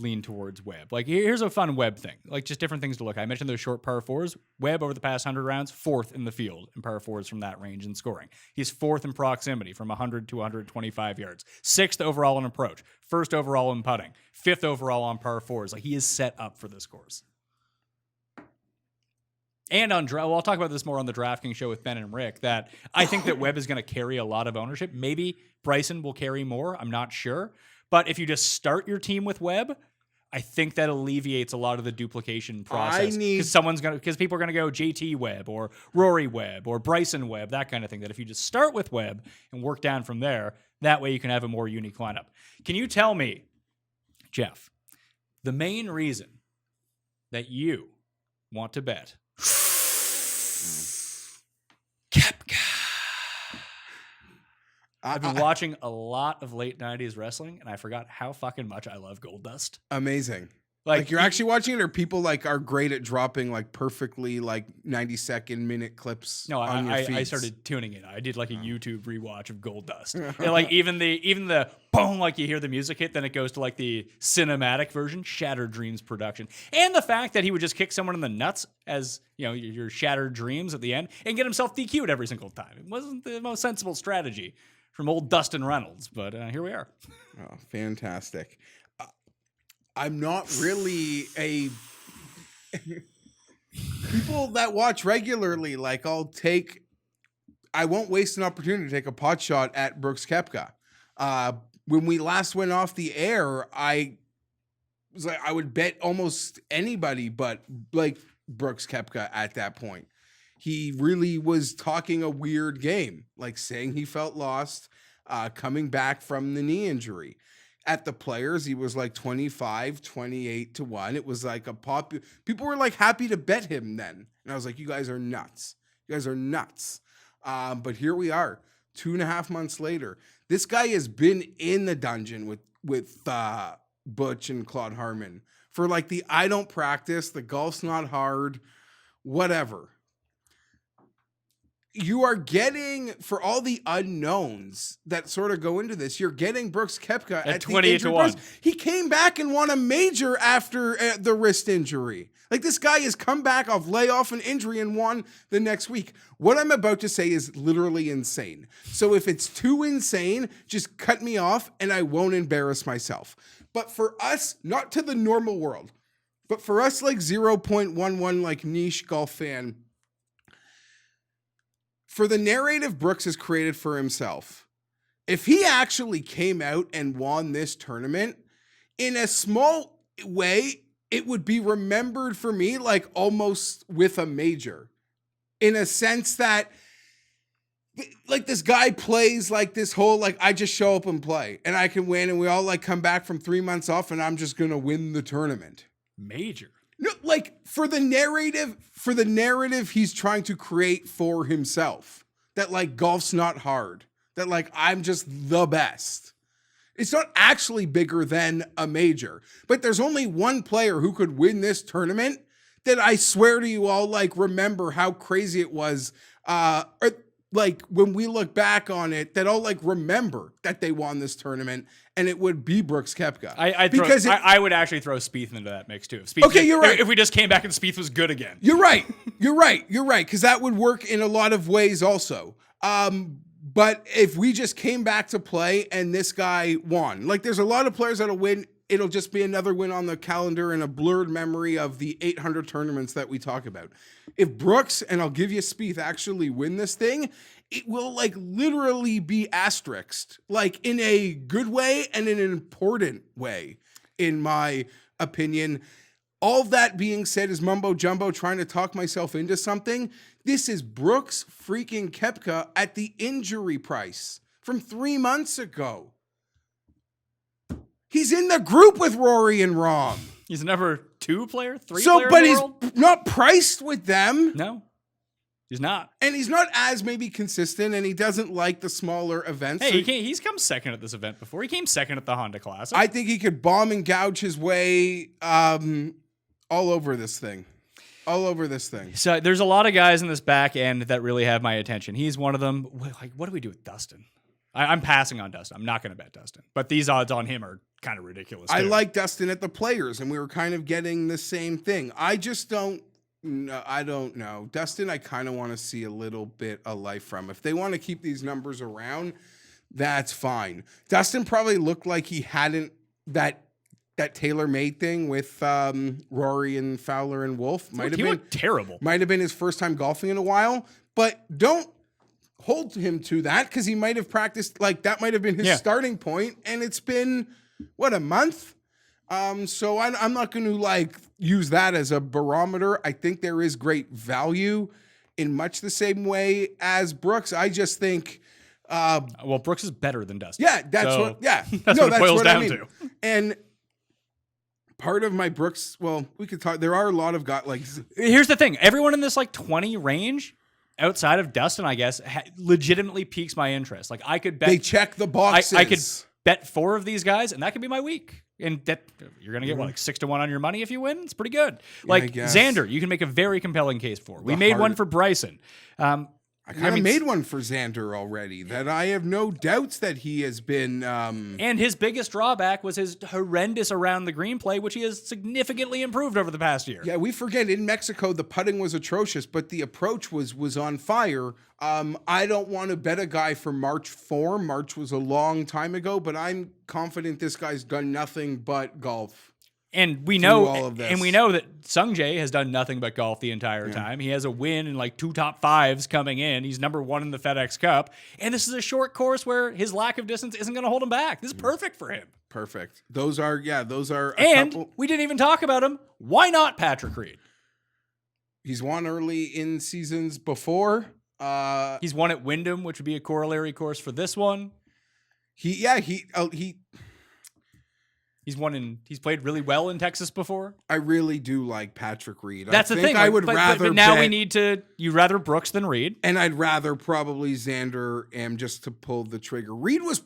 leaned towards Webb. Like here's a fun Webb thing. Like just different things to look at. I mentioned those short par 4s. Webb over the past 100 rounds, 4th in the field in par 4s from that range in scoring. He's 4th in proximity from 100 to 125 yards. 6th overall in approach. 1st overall in putting. 5th overall on par 4s. Like he is set up for this course. And I'll talk about this more on the DraftKings show with Ben and Rick, that I think that Webb is going to carry a lot of ownership. Maybe Bryson will carry more. I'm not sure. But if you just start your team with Webb, I think that alleviates a lot of the duplication process. Because people are going to go JT Webb or Rory Webb or Bryson Webb, that kind of thing. That if you just start with Webb and work down from there, that way you can have a more unique lineup. Can you tell me, Geoff, the main reason that you want to bet Koepka? I've been watching a lot of late 90s wrestling, and I forgot how fucking much I love Gold Dust. Amazing. Like you're actually watching it, or people like are great at dropping like perfectly like 90-second clips? No, on your feeds? I started tuning in. I did like a YouTube rewatch of Gold Dust. And like even the boom, like you hear the music hit, then it goes to like the cinematic version, Shattered Dreams production. And the fact that he would just kick someone in the nuts as, you know, your Shattered Dreams at the end and get himself DQ'd every single time. It wasn't the most sensible strategy from old Dustin Reynolds, but here we are. Oh, fantastic. I'm not really a people that watch regularly. Like I won't waste an opportunity to take a pot shot at Brooks Koepka. When we last went off the air, I was like, I would bet almost anybody but like Brooks Koepka at that point. He really was talking a weird game, like saying he felt lost. coming back from the knee injury. At the Players, he was like 25, 28 to 1. It was like people were like happy to bet him then. And I was like, you guys are nuts. You guys are nuts. But here we are, 2.5 months later. This guy has been in the dungeon with Butch and Claude Harmon for like I don't practice, the golf's not hard, whatever. You are getting, for all the unknowns that sort of go into this, you're getting Brooks Koepka at 28 to 1. He came back and won a major after the wrist injury. Like, this guy has come back off layoff and injury and won the next week. What I'm about to say is literally insane. So if it's too insane, just cut me off and I won't embarrass myself. But for us, not to the normal world, but for us like 0.11 like niche golf fan, for the narrative Brooks has created for himself, if he actually came out and won this tournament in a small way, it would be remembered for me like almost with a major, in a sense that like this guy plays like this whole, like, I just show up and play and I can win. And we all like come back from 3 months off and I'm just going to win the tournament. Major. No, like for the narrative he's trying to create for himself, that like golf's not hard, that like I'm just the best. It's not actually bigger than a major, but there's only one player who could win this tournament that I swear to you all like remember how crazy it was. Or like when we look back on it, that I'll like remember that they won this tournament, and it would be Brooks Koepka. I would actually throw Spieth into that mix too. You're right. If we just came back and Spieth was good again. You're right. Because that would work in a lot of ways also. But if we just came back to play and this guy won, like there's a lot of players that'll win. It'll just be another win on the calendar and a blurred memory of the 800 tournaments that we talk about. If Brooks, and I'll give you Spieth, actually win this thing, it will like literally be asterisked, like in a good way and in an important way, in my opinion. All that being said is mumbo jumbo trying to talk myself into something. This is Brooks freaking Koepka at the injury price from 3 months ago. He's in the group with Rory and Rahm. He's a number 2 player, 3 player but in the he's world? not priced with them. No, he's not. And he's not as maybe consistent, and he doesn't like the smaller events. Hey, So he's come second at this event before. He came second at the Honda Classic. I think he could bomb and gouge his way all over this thing. So there's a lot of guys in this back end that really have my attention. He's one of them. Like, what do we do with Dustin? I'm passing on Dustin. I'm not going to bet Dustin. But these odds on him are kind of ridiculous. I like Dustin at the Players, and we were kind of getting the same thing. I just don't know. I don't know. Dustin, I kind of want to see a little bit of life from. If they want to keep these numbers around, that's fine. Dustin probably looked like he hadn't that tailor-made thing with Rory and Fowler and Wolf. He looked terrible. Might have been his first time golfing in a while, but don't hold him to that, because he might have practiced, like that might have been his starting point, and it's been a month. So I'm not going to like use that as a barometer. I think there is great value in much the same way as Brooks. I just think well, Brooks is better than Dustin. Yeah, that's what it boils down to. And part of my Brooks, well, we could talk. There are a lot of guys like. Here's the thing: everyone in this like 20 range, outside of Dustin, I guess, legitimately piques my interest. Like I could bet they check the boxes. I could bet 4 of these guys, and that could be my week. And that you're gonna get like 6 to 1 on your money if you win. It's pretty good. Like Xander, you can make a very compelling case for. We made one for Bryson. I kind of made one for Xander already, that I have no doubts that he has been. And his biggest drawback was his horrendous around the green play, which he has significantly improved over the past year. Yeah, we forget in Mexico the putting was atrocious, but the approach was on fire. I don't want to bet a guy for March form. March was a long time ago, but I'm confident this guy's done nothing but golf. And we know that Sung Jae has done nothing but golf the entire time. He has a win and like 2 top 5s coming in. He's number 1 in the FedEx Cup. And this is a short course where his lack of distance isn't going to hold him back. This is perfect for him. Perfect. Those are and couple. We didn't even talk about him. Why not Patrick Reed? He's won early in seasons before. He's won at Wyndham, which would be a corollary course for this one. He's played really well in Texas before. I really do like Patrick Reed. That's I the think thing. I would but rather now bet, we need to. You'd rather Brooks than Reed. and I'd rather probably Xander Am just to pull the trigger. Reed was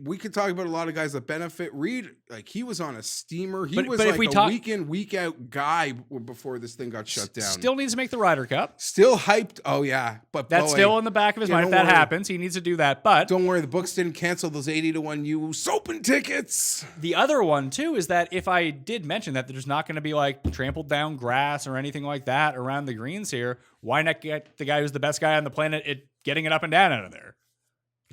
we could talk about a lot of guys that benefit. Reed, like he was on a steamer. He was like a week in, week out guy before this thing got shut down. Still needs to make the Ryder Cup. Still hyped. Oh yeah, but That's still in the back of his mind. If that happens, he needs to do that. But don't worry, the books didn't cancel those 80-1 US Open tickets. The other one too is that if I did mention that there's not going to be like trampled down grass or anything like that around the greens here, why not get the guy who's the best guy on the planet at getting it up and down out of there?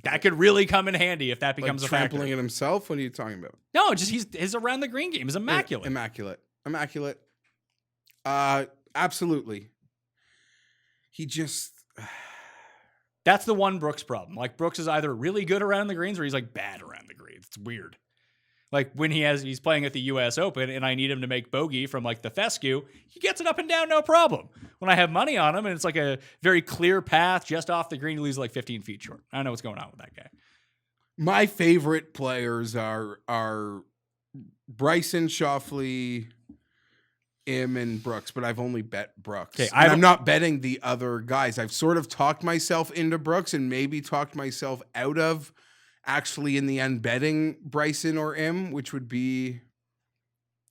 That could really come in handy if that becomes like a factor. trampling it himself. What are you talking about? No, just his around the green game is immaculate. Immaculate. Absolutely. He just. That's the one Brooks problem. Like Brooks is either really good around the greens or he's like bad around the greens. It's weird. Like when he's playing at the US Open and I need him to make bogey from like the fescue, he gets it up and down, no problem. When I have money on him and it's like a very clear path just off the green, he leaves like 15 feet short. I don't know what's going on with that guy. My favorite players are Bryson, Schauffele, Im, and Brooks, but I've only bet Brooks. Okay, I'm not betting the other guys. I've sort of talked myself into Brooks and maybe talked myself out of actually in the end betting Bryson or Im, which would be,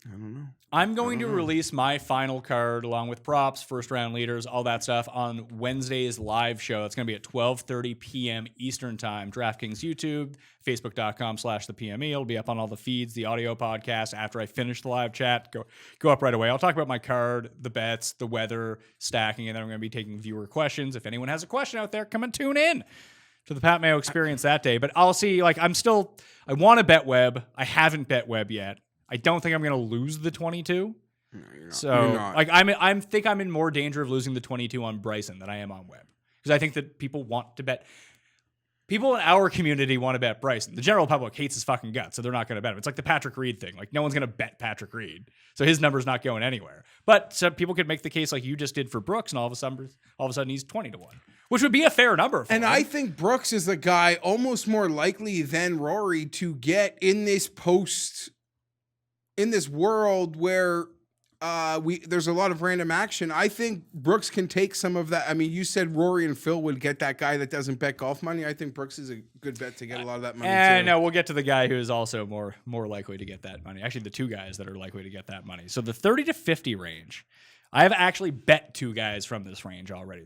I don't know. I'm going to release my final card along with props, first round leaders, all that stuff on Wednesday's live show. It's going to be at 12:30 p.m. Eastern time. DraftKings YouTube, Facebook.com/thepme. It'll be up on all the feeds, the audio podcast after I finish the live chat. Go up right away. I'll talk about my card, the bets, the weather, stacking, and then I'm going to be taking viewer questions. If anyone has a question out there, come and tune in to the Pat Mayo experience that day. But I'll see, like, I want to bet Webb. I haven't bet Webb yet. I don't think I'm going to lose the 22. No, you're not. So, you're not. Like, I think I'm in more danger of losing the 22 on Bryson than I am on Webb. Because I think that people want to bet. People in our community want to bet Bryson. The general public hates his fucking guts, so they're not going to bet him. It's like the Patrick Reed thing. Like, no one's going to bet Patrick Reed. So his number's not going anywhere. But some people could make the case like you just did for Brooks, and all of a sudden he's 20-1. Which would be a fair number for him. I think Brooks is the guy almost more likely than Rory to get in this world where there's a lot of random action. I think Brooks can take some of that. I mean, you said Rory and Phil would get that guy that doesn't bet golf money. I think Brooks is a good bet to get a lot of that money too. No, we'll get to the guy who is also more likely to get that money. Actually, the two guys that are likely to get that money. So the 30 to 50 range. I have actually bet two guys from this range already.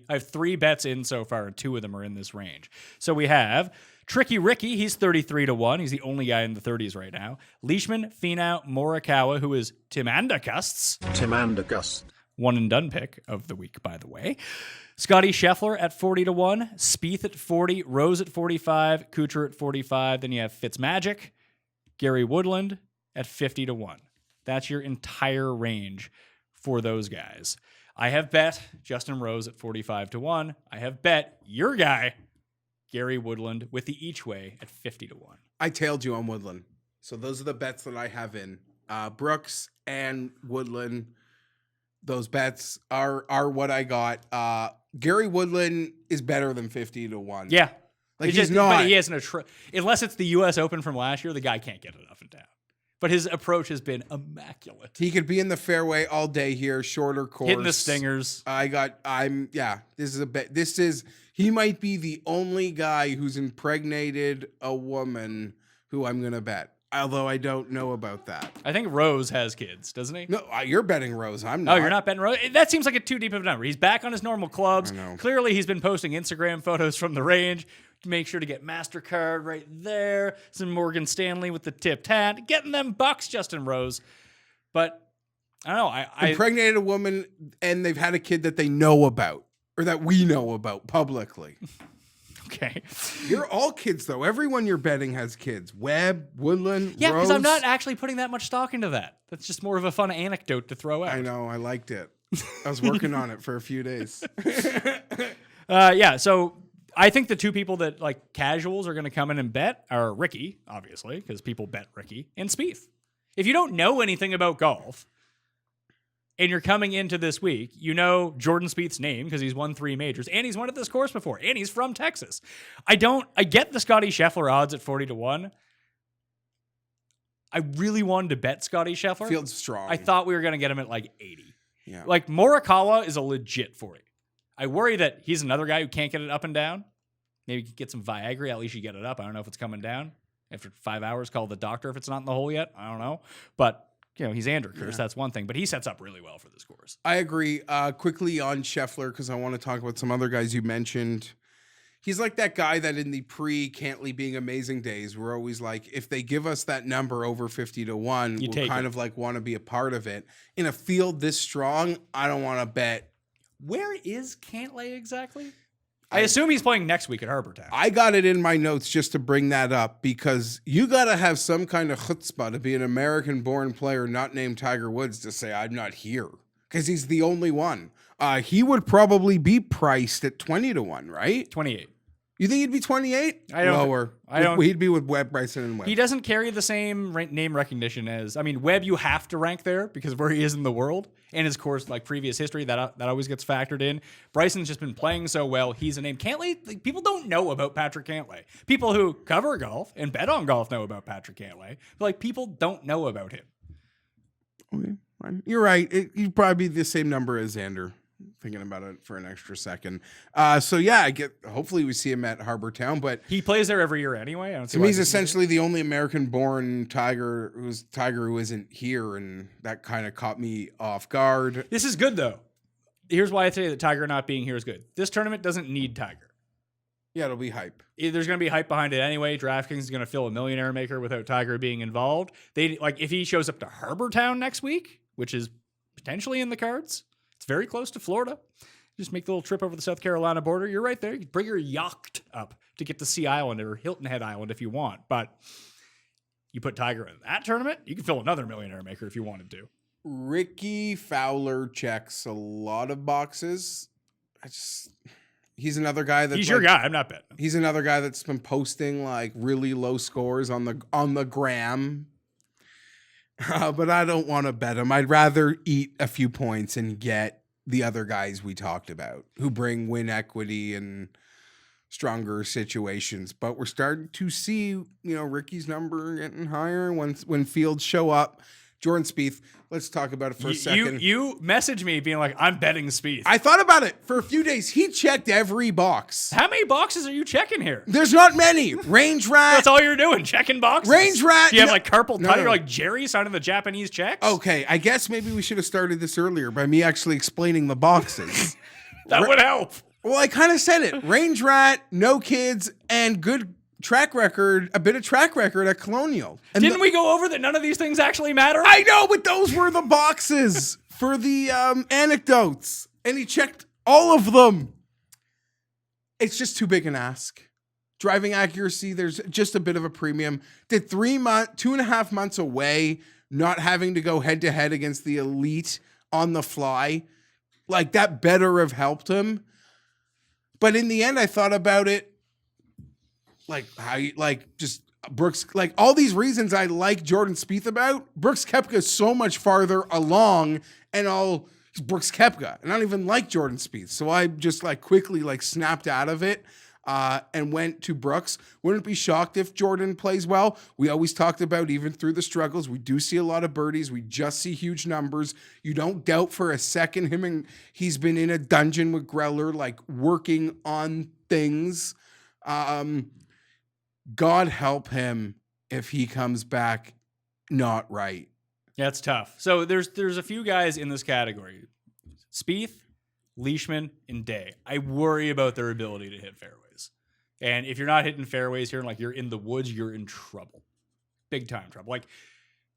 I have 3 bets in so far, and 2 of them are in this range. So we have Tricky Ricky, he's 33-1. He's the only guy in the 30s right now. Leishman, Finau, Morikawa, who is Tim Andergust's one and done pick of the week, by the way. Scotty Scheffler at 40-1, Spieth at 40, Rose at 45, Kuchar at 45. Then you have Fitzmagic, Gary Woodland at 50-1. That's your entire range for those guys. I have bet Justin Rose at 45-1. I have bet your guy, Gary Woodland, with the each way at 50-1. I tailed you on Woodland. So those are the bets that I have in. Brooks and Woodland, those bets are what I got. Gary Woodland is better than 50-1. Yeah. Like he's not. But he hasn't unless it's the US Open from last year, the guy can't get it up and down. But his approach has been immaculate. He could be in the fairway all day here, shorter course. Hitting the stingers. He might be the only guy who's impregnated a woman who I'm going to bet. Although I don't know about that. I think Rose has kids, doesn't he? No, you're betting Rose. I'm not. Oh, you're not betting Rose? That seems like a too deep of a number. He's back on his normal clubs. I know. Clearly, he's been posting Instagram photos from the range. Make sure to get MasterCard right there. Some Morgan Stanley with the tipped hat. Getting them bucks, Justin Rose. But I don't know. I impregnated a woman and they've had a kid that they know about or that we know about publicly. Okay. You're all kids, though. Everyone you're betting has kids. Webb, Woodland, yeah, because Rose. I'm not actually putting that much stock into that. That's just more of a fun anecdote to throw out. I know. I liked it. I was working on it for a few days. Yeah, so I think the two people that like casuals are going to come in and bet are Ricky, obviously, because people bet Ricky, and Spieth. If you don't know anything about golf, and you're coming into this week, you know Jordan Spieth's name because he's won 3 majors, and he's won at this course before, and he's from Texas. I get the Scotty Scheffler odds at 40-1. I really wanted to bet Scotty Scheffler. Feels strong. I thought we were going to get him at like 80. Yeah. Like Morikawa is a legit 40. I worry that he's another guy who can't get it up and down. Maybe get some Viagra. At least you get it up. I don't know if it's coming down. After 5 hours, call the doctor if it's not in the hole yet. I don't know. But, he's Anderkirch. Yeah. That's one thing. But he sets up really well for this course. I agree. Quickly on Scheffler, because I want to talk about some other guys you mentioned. He's like that guy that in the pre-Cantley being amazing days, we're always like, if they give us that number over 50-1, we'll kind of like want to be a part of it. In a field this strong, I don't want to bet. Where is Cantlay exactly? I assume he's playing next week at Harbour Town. I got it in my notes just to bring that up because you got to have some kind of chutzpah to be an American-born player not named Tiger Woods to say, I'm not here, because he's the only one. He would probably be priced at 20-1, right? 28. You think he'd be 28? Lower. He'd be with Webb, Bryson, and Webb. He doesn't carry the same name recognition as, Webb you have to rank there because of where he is in the world and his course, like previous history, that always gets factored in. Bryson's just been playing so well. He's a name. Cantlay, people don't know about Patrick Cantlay. People who cover golf and bet on golf know about Patrick Cantlay, but people don't know about him. Okay, fine. You're right. He'd probably be the same number as Xander. Thinking about it for an extra second. Hopefully we see him at Harbour Town, but he plays there every year anyway. I don't see to me, he's essentially the only American-born Tiger who isn't here, and that kind of caught me off guard. This is good though. Here's why I say that Tiger not being here is good. This tournament doesn't need Tiger. Yeah, it'll be hype. There's going to be hype behind it anyway. DraftKings is going to fill a millionaire maker without Tiger being involved. If he shows up to Harbour Town next week, which is potentially in the cards. It's very close to Florida. Just make the little trip over the South Carolina border. You're right there. You can bring your yacht up to get to Sea Island or Hilton Head Island if you want. But you put Tiger in that tournament, you can fill another millionaire maker if you wanted to. Ricky Fowler checks a lot of boxes. He's another guy that he's your guy. I'm not betting. He's another guy that's been posting like really low scores on the gram. But I don't want to bet him. I'd rather eat a few points and get the other guys we talked about who bring win equity and stronger situations. But we're starting to see, Ricky's number getting higher when fields show up. Jordan Spieth, let's talk about it for a second. You messaged me being like, I'm betting Spieth. I thought about it for a few days. He checked every box. How many boxes are you checking here? There's not many. Range rat. That's all you're doing, checking boxes? Range rat. Do you have carpal tunnel like Jerry signing the Japanese checks? Okay, I guess maybe we should have started this earlier by me actually explaining the boxes. That would help. Well, I kind of said it. Range rat, no kids, and good track record, a bit of track record at Colonial. And didn't we go over that none of these things actually matter? I know, but those were the boxes for the anecdotes. And he checked all of them. It's just too big an ask. Driving accuracy, there's just a bit of a premium. Did 2.5 months away, not having to go head to head against the elite on the fly. Like that better have helped him. But in the end, I thought about it. Brooks, all these reasons I like Jordan Spieth about, Brooks Koepka's so much farther along, and Brooks Koepka, and I don't even like Jordan Spieth. So I just quickly snapped out of it and went to Brooks. Wouldn't be shocked if Jordan plays well. We always talked about, even through the struggles, we do see a lot of birdies. We just see huge numbers. You don't doubt for a second he's been in a dungeon with Greller, working on things. God help him if he comes back not right. Yeah, it's tough. So there's a few guys in this category. Spieth, Leishman, and Day. I worry about their ability to hit fairways. And if you're not hitting fairways here and you're in the woods, you're in trouble. Big time trouble.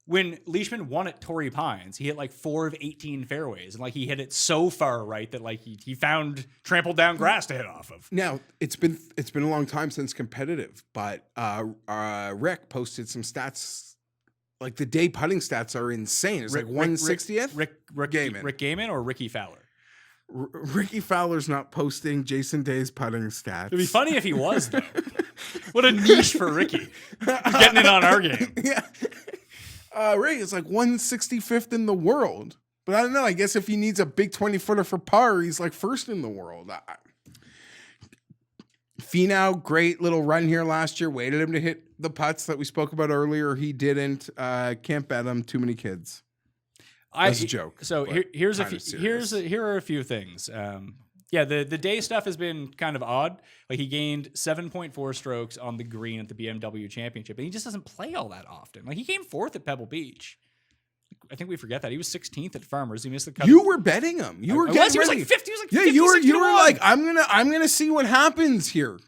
When Leishman won at Torrey Pines, he hit 4 of 18 fairways. And he hit it so far right that he found trampled down grass to hit off of. Now, it's been a long time since competitive, but Rick posted some stats. The day putting stats are insane. It's 160th. Rick Gaiman. Rick Gaiman or Ricky Fowler? Ricky Fowler's not posting Jason Day's putting stats. It'd be funny if he was, though. What a niche for Ricky. Getting in on our game. Yeah. Ray is 165th in the world. But I don't know. I guess if he needs a big 20-footer for par, he's like first in the world. Finau, great little run here last year. Waited him to hit the putts that we spoke about earlier. He didn't. Can't bet him. Too many kids. That's a joke. So here are a few things. The day stuff has been kind of odd. Like he gained 7.4 strokes on the green at the BMW Championship, and he just doesn't play all that often. Like he came fourth at Pebble Beach. I think we forget that he was 16th at Farmers. He missed the cut. You were betting him. You were getting ready. He was like 50. He was like yeah. 50, You were like, I'm gonna see what happens here.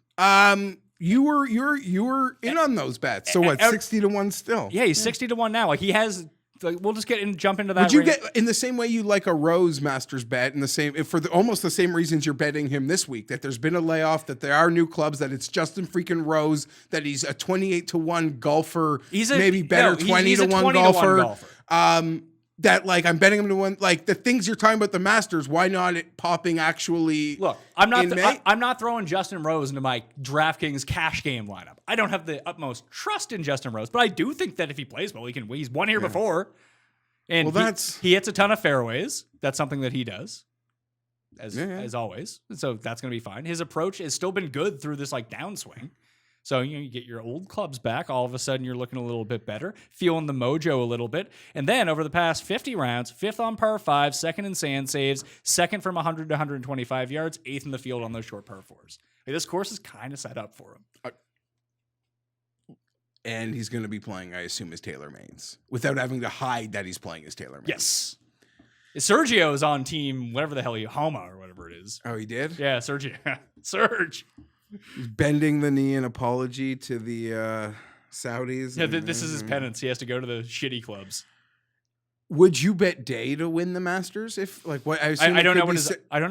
You were in on those bets. So what? 60-1 still. Yeah, he's 60-1 now. Like he has. Like we'll just jump into that. Would you get in the same way you like a Rose Masters bet in the same almost the same reasons you're betting him this week, that there's been a layoff, that there are new clubs, that it's Justin freaking Rose, that he's a 28-1 golfer, he's maybe better 20-1 golfer. That like I'm betting him to win. Like the things you're talking about the Masters, why not it popping actually? Look, I'm not throwing Justin Rose into my DraftKings cash game lineup. I don't have the utmost trust in Justin Rose, but I do think that if he plays well, he can win. He's won here before, and he hits a ton of fairways. That's something that he does, as always. So that's going to be fine. His approach has still been good through this like downswing. So, you get your old clubs back. All of a sudden, you're looking a little bit better, feeling the mojo a little bit. And then over the past 50 rounds, 5th on par 5, 2nd in sand saves, 2nd from 100 to 125 yards, 8th in the field on those short par 4s. Like, this course is kind of set up for him. And he's going to be playing, I assume, as Taylor Maines, without having to hide that he's playing as Taylor Maines. Yes. Sergio is on team, whatever the hell Homa or whatever it is. Oh, he did? Yeah, Sergio. Serge. He's bending the knee in apology to the Saudis. Yeah, this is his penance. He has to go to the shitty clubs. Would you bet Day to win the Masters? If like what I don't know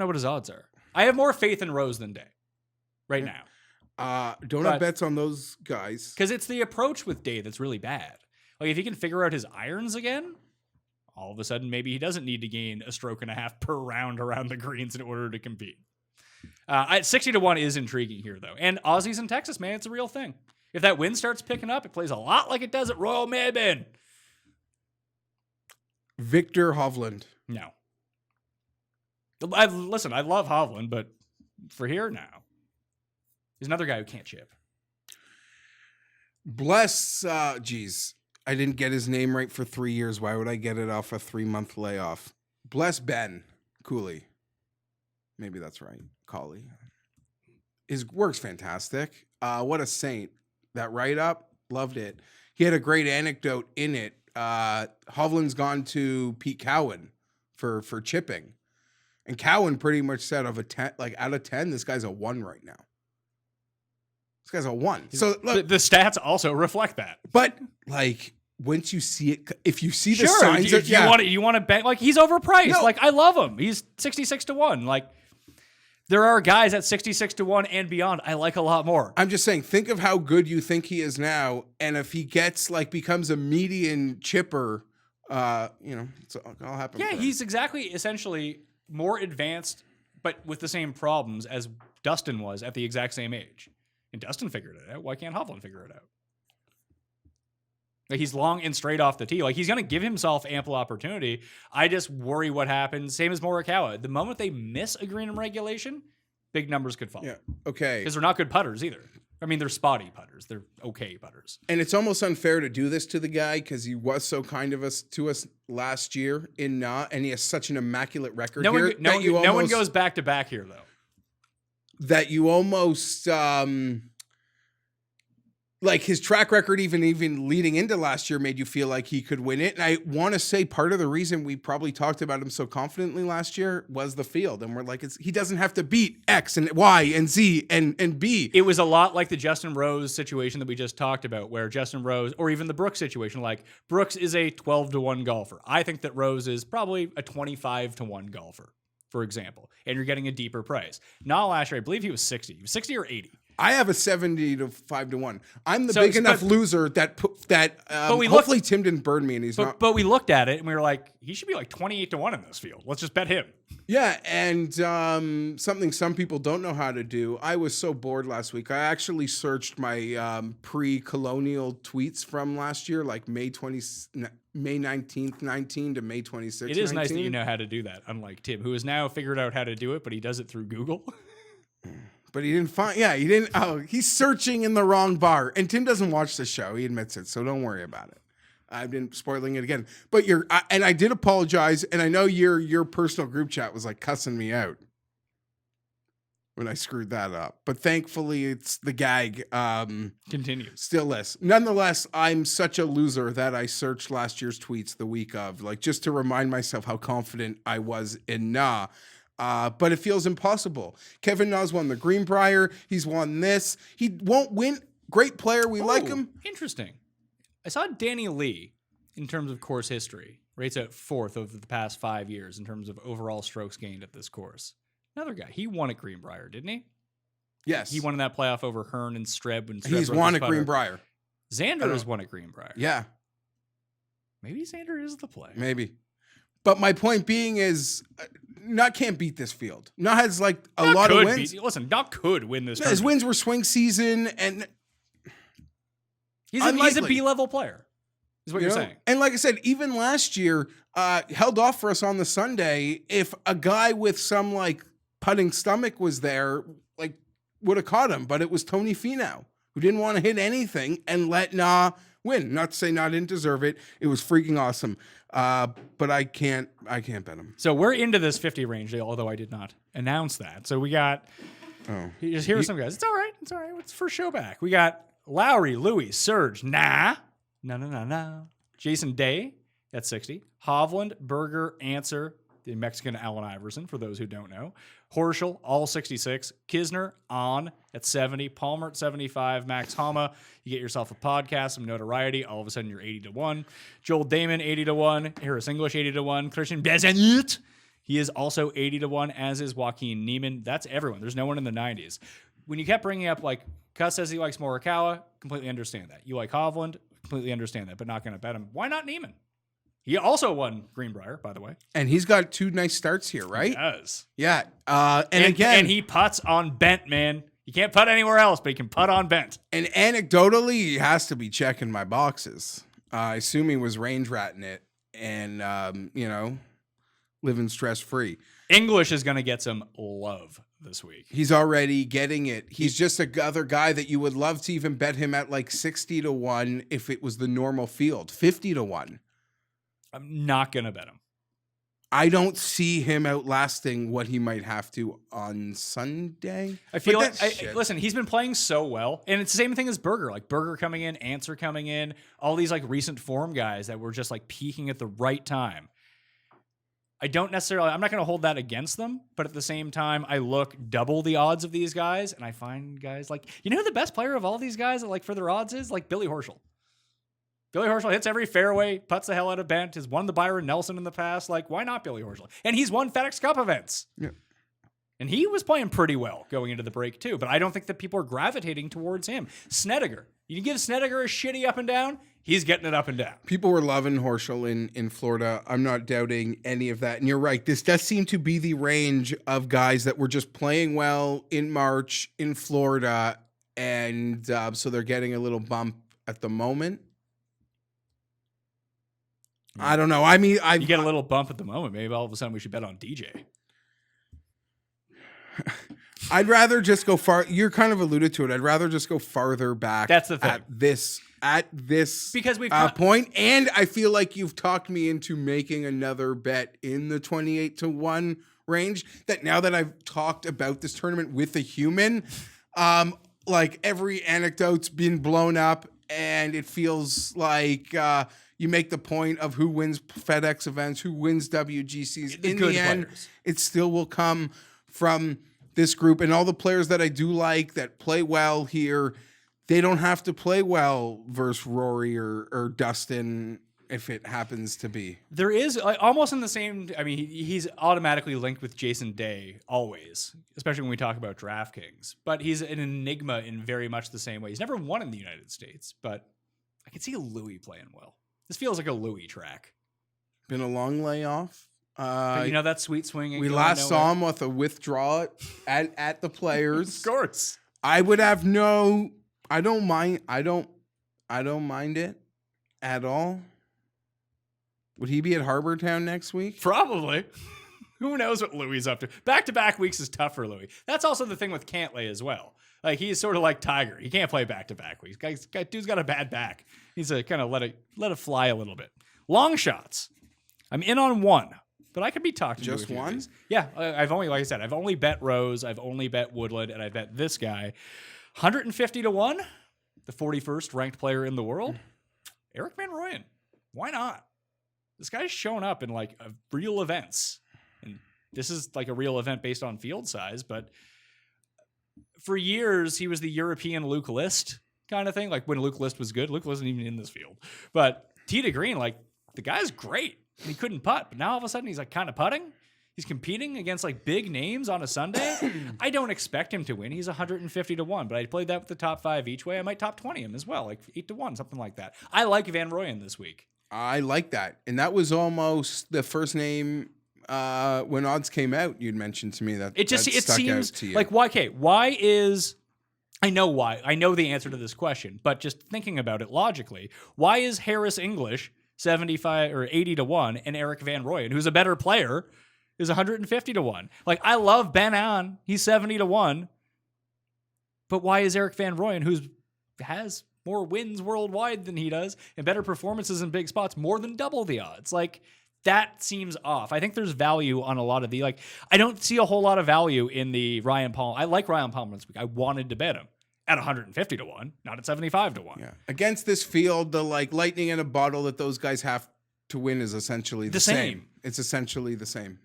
what his odds are. I have more faith in Rose than Day right now. Don't have bets on those guys because it's the approach with Day that's really bad. Like if he can figure out his irons again, all of a sudden maybe he doesn't need to gain a stroke and a half per round around the greens in order to compete. 60-1 is intriguing here, though. And Aussies in Texas, man, it's a real thing. If that wind starts picking up, it plays a lot like it does at Royal Melbourne. Victor Hovland. No. Listen, I love Hovland, but for here, no. He's another guy who can't chip. Bless, I didn't get his name right for 3 years. Why would I get it off a 3-month layoff? Bless Ben Cooley. Maybe that's right. Collie. His work's fantastic. What a saint. That write-up, loved it. He had a great anecdote in it. Hovland's gone to Pete Cowan for chipping. And Cowan pretty much said out of 10, this guy's a 1 right now. This guy's a 1. So look, the stats also reflect that. But like once you see it, if you see the signs, you want to bet like he's overpriced. No. Like I love him. He's 66-1. Like there are guys at 66-1 and beyond I like a lot more. I'm just saying, think of how good you think he is now, and if he becomes a median chipper, it's all happen. Yeah, he's essentially more advanced, but with the same problems as Dustin was at the exact same age. And Dustin figured it out. Why can't Hovland figure it out? Like he's long and straight off the tee. Like he's going to give himself ample opportunity. I just worry what happens. Same as Morikawa. The moment they miss a green in regulation, big numbers could fall. Yeah. Okay. Because they're not good putters either. I mean, they're spotty putters. They're okay putters. And it's almost unfair to do this to the guy because he was so kind of to us last year and he has such an immaculate record here. No one goes back to back here though. That you almost like his track record, even leading into last year, made you feel like he could win it. And I want to say part of the reason we probably talked about him so confidently last year was the field. And we're like, he doesn't have to beat X and Y and Z and B. It was a lot like the Justin Rose situation that we just talked about, where Justin Rose, or even the Brooks situation, like Brooks is a 12-1 golfer. I think that Rose is probably a 25-1 golfer, for example. And you're getting a deeper price. Not last year, I believe he was 60. He was 60 or 80. I have a 70-5-1. I'm the So- big enough but- loser that we hopefully Tim didn't burn me and he's not. But we looked at it and we were like, he should be like 28-1 in this field. Let's just bet him. Yeah, and something some people don't know how to do. I was so bored last week. I actually searched my pre-Colonial tweets from last year, like May 19th, 19 to May 26th. It is 19. nice that you know how to do that, unlike Tim, who has now figured out how to do it, but he does it through Google. But he didn't find. Yeah, he didn't. Oh, he's searching in the wrong bar. And Tim doesn't watch the show. He admits it, so don't worry about it. I've been spoiling it again. But and I did apologize. And I know your personal group chat was like cussing me out when I screwed that up. But thankfully, it's the gag. Continues. Still less. Nonetheless, I'm such a loser that I searched last year's tweets the week of, like just to remind myself how confident I was in Nah. But it feels impossible. Kevin Na's won the Greenbrier. He's won this. He won't win. Great player. We like him. Interesting. I saw Danny Lee, in terms of course history, rates out 4th over the past 5 years in terms of overall strokes gained at this course. Another guy. He won at Greenbrier, didn't he? Yes. He won in that playoff over Hearn and Streb. When Streb He's broke won his at putter. Greenbrier. Xander has won at Greenbrier. Yeah, Maybe Xander is the play. maybe. But my point being is, Nut can't beat this field. Nut has like a Doc lot of could wins. Listen, Doc could win this. His tournament. wins were swing season, and He's a unlikely. B-level player, is what you you're know? saying. And like I said, even last year, held off for us on the Sunday. If a guy with some like putting stomach was there, like would have caught him. But it was Tony Finau who didn't want to hit anything and let Nah win. Not to say Nah didn't deserve it. It was freaking awesome. But I can't bet him. So we're into this 50 range, although I did not announce that. So we got, just here are some guys. It's all right. It's all right. It's first show back. We got Lowry, Louis, Serge, No. Jason Day at 60. Hovland, Berger, Answer, the Mexican Allen Iverson, for those who don't know. Horschel, all 66. Kisner, on at 70. Palmer at 75. Max Homa, you get yourself a podcast, some notoriety. All of a sudden, you're 80-1. Joel Damon, 80-1. Harris English, 80-1. Christian Bezenit, he is also 80-1, as is Joaquin Neiman. That's everyone. There's no one in the 90s. When you kept bringing up, like, Cuss says he likes Morikawa, completely understand that. You like Hovland, completely understand that, but not going to bet him. Why not Neiman? He also won Greenbrier, by the way. And he's got 2 nice starts here, right? He does. Yeah. And again, and he putts on bent, man. He can't putt anywhere else, but he can putt on bent. and anecdotally, he has to be checking my boxes. I assume he was range ratting it and, living stress free. English is going to get some love this week. He's already getting it. He's just another guy that you would love to even bet him at like 60-1 if it was the normal field, 50-1. I'm not going to bet him. I don't see him outlasting what he might have to on Sunday. I feel But like, that's listen, he's been playing so well. And it's the same thing as Berger. Like Berger coming in, Answer coming in, all these like recent form guys that were just like peaking at the right time. I'm not going to hold that against them, but at the same time, I look double the odds of these guys, and I find guys like, you know who the best player of all these guys that like for their odds is? Like Billy Horschel. Billy Horschel hits every fairway, putts the hell out of bent, has won the Byron Nelson in the past. Like, why not Billy Horschel? And he's won FedEx Cup events. Yeah. And he was playing pretty well going into the break, too. But I don't think that people are gravitating towards him. Snedeker. You can give Snedeker a shitty up and down. He's getting it up and down. People were loving Horschel in Florida. I'm not doubting any of that. And you're right. This does seem to be the range of guys that were just playing well in March in Florida. And so they're getting a little bump at the moment. I don't know. I mean, You get a little bump at the moment. Maybe all of a sudden we should bet on DJ. I'd rather just go far. You're kind of alluded to it. I'd rather just go farther back. That's the thing. At this Because we've point. And I feel like you've talked me into making another bet in the 28-1 range. That now that I've talked about this tournament with a human, like every anecdote's been blown up, and it feels like you make the point of who wins FedEx events, who wins WGCs. The In good the end, players. it still will come from this group, and all the players that I do like that play well here, they don't have to play well versus Rory or Dustin if it happens to be. There is almost in the same. I mean, he's automatically linked with Jason Day always, especially when we talk about DraftKings. But he's an enigma in very much the same way. He's never won in the United States, but I can see a Louis playing well. This feels like a Louis track. Been a long layoff. But you know that sweet swing. We last saw him with a withdrawal at the Players. Of course. I would have no. I don't mind. I don't mind it at all. Would he be at Harbor Town next week? Probably. Who knows what Louis is up to? Back-to-back weeks is tough for Louis. That's also the thing with Cantlay as well. Like, he's sort of like Tiger. He can't play back-to-back weeks. Dude's got a bad back. He's to kind of let it fly a little bit. Long shots. I'm in on one, but I could be talked into just one. Yeah, I've only, like I said, I've only bet Rose, I've only bet Woodland, and I bet this guy. 150 to 1, the 41st ranked player in the world, Eric Van Rooyen. Why not? This guy's shown up in like real events. And this is like a real event based on field size, but for years he was the European Luke List kind of thing. Like when Luke List was good, Luke wasn't even in this field. But tee to green, like the guy's great. And he couldn't putt, but now all of a sudden he's like kind of putting. He's competing against like big names on a Sunday. I don't expect him to win. He's 150 to 1, but I played that with the top 5 each way. I might top 20 him as well, like 8 to 1, something like that. I like Van Rooyen this week. I like that. And that was almost the first name when odds came out. You'd mentioned to me that it stuck seems out to you. like why is I know why. I know the answer to this question, but just thinking about it logically, why is Harris English 75 or 80 to 1 and Eric Van Rooyen, who's a better player, is 150 to 1? Like, I love Ben An, he's 70 to 1. But why is Eric Van Rooyen, who has more wins worldwide than he does and better performances in big spots, more than double the odds? Like, that seems off. I think there's value on a lot of the, like, I don't see a whole lot of value in the Ryan Palmer. I like Ryan Palmer this week. I wanted to bet him at 150 to 1, not at 75 to 1. Yeah. Against this field, the like lightning in a bottle that those guys have to win is essentially the same. It's essentially the same.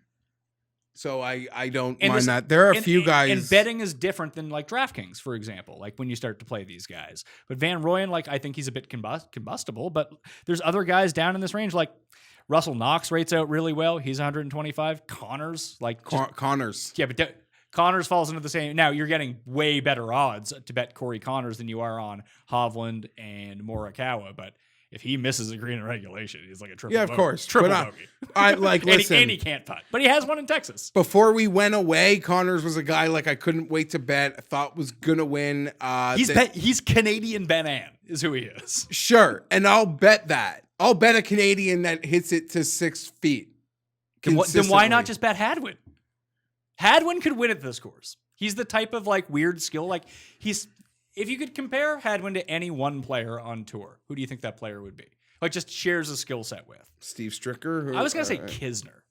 So I don't mind that. There are a few guys. And betting is different than like DraftKings, for example, like when you start to play these guys. But Van Rooyen, like, I think he's a bit combustible, but there's other guys down in this range, like Russell Knox rates out really well. He's 125. Connors, like Connors. Yeah, but Connors falls into the same. Now you're getting way better odds to bet Corey Connors than you are on Hovland and Morikawa. But if he misses a green in regulation, he's like a triple. Yeah, of course. Triple bogey. I like listen. And he can't putt, but he has one in Texas. Before we went away, Connors was a guy like I couldn't wait to bet. I thought was gonna win. He's Canadian Ben An is who he is. Sure, and I'll bet that. I'll bet a Canadian that hits it to 6 feet. Then why not just bet Hadwin? Hadwin could win at this course. He's the type of like weird skill. Like if you could compare Hadwin to any one player on tour, who do you think that player would be? Like just shares a skill set with? Steve Stricker. I was gonna say Kisner.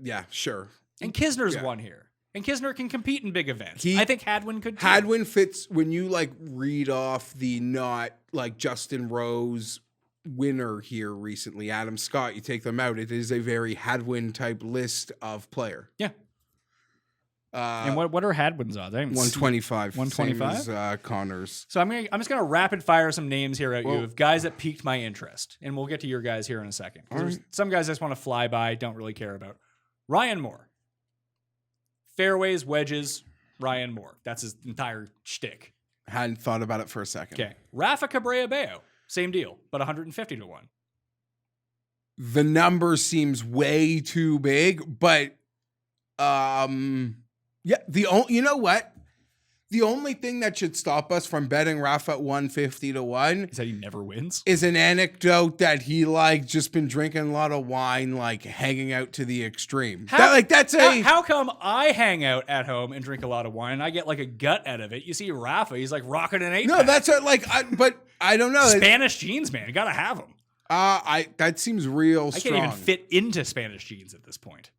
Yeah, sure. And Kisner's won here. And Kisner can compete in big events. I think Hadwin could too. Hadwin fits when you like read off the not like Justin Rose winner here recently, Adam Scott. You take them out. It is a very Hadwin type list of player. Yeah. And what are Hadwin's odds? 125. 125? Same as Connors. So I'm just gonna rapid fire some names here at you of guys that piqued my interest, and we'll get to your guys here in a second. There's some guys I just want to fly by, don't really care about. Ryan Moore, fairways, wedges. Ryan Moore. That's his entire shtick. Hadn't thought about it for a second. Okay, Rafa Cabrera Bello, same deal, but 150 to 1. The number seems way too big, but yeah, you know what? The only thing that should stop us from betting Rafa at 150 to 1 is that he never wins. Is an anecdote that he like just been drinking a lot of wine, like hanging out to the extreme. How come I hang out at home and drink a lot of wine and I get like a gut out of it? You see Rafa, he's like rocking an 8-pack. No, that's but I don't know. Spanish jeans, man, you gotta have them. That seems real strong. I can't even fit into Spanish jeans at this point.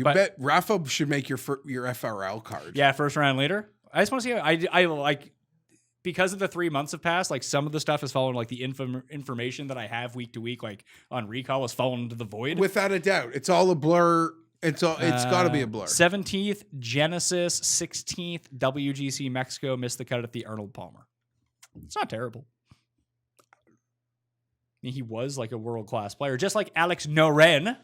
Bet Rafa should make your FRL card. Yeah, first round leader. I just want to see. I like because of the 3 months have passed. Like some of the stuff is falling. Like the information that I have week to week, like on recall, is falling into the void. Without a doubt, it's all a blur. It's got to be a blur. 17th Genesis, 16th WGC Mexico missed the cut at the Arnold Palmer. It's not terrible. He was like a world-class player, just like Alex Noren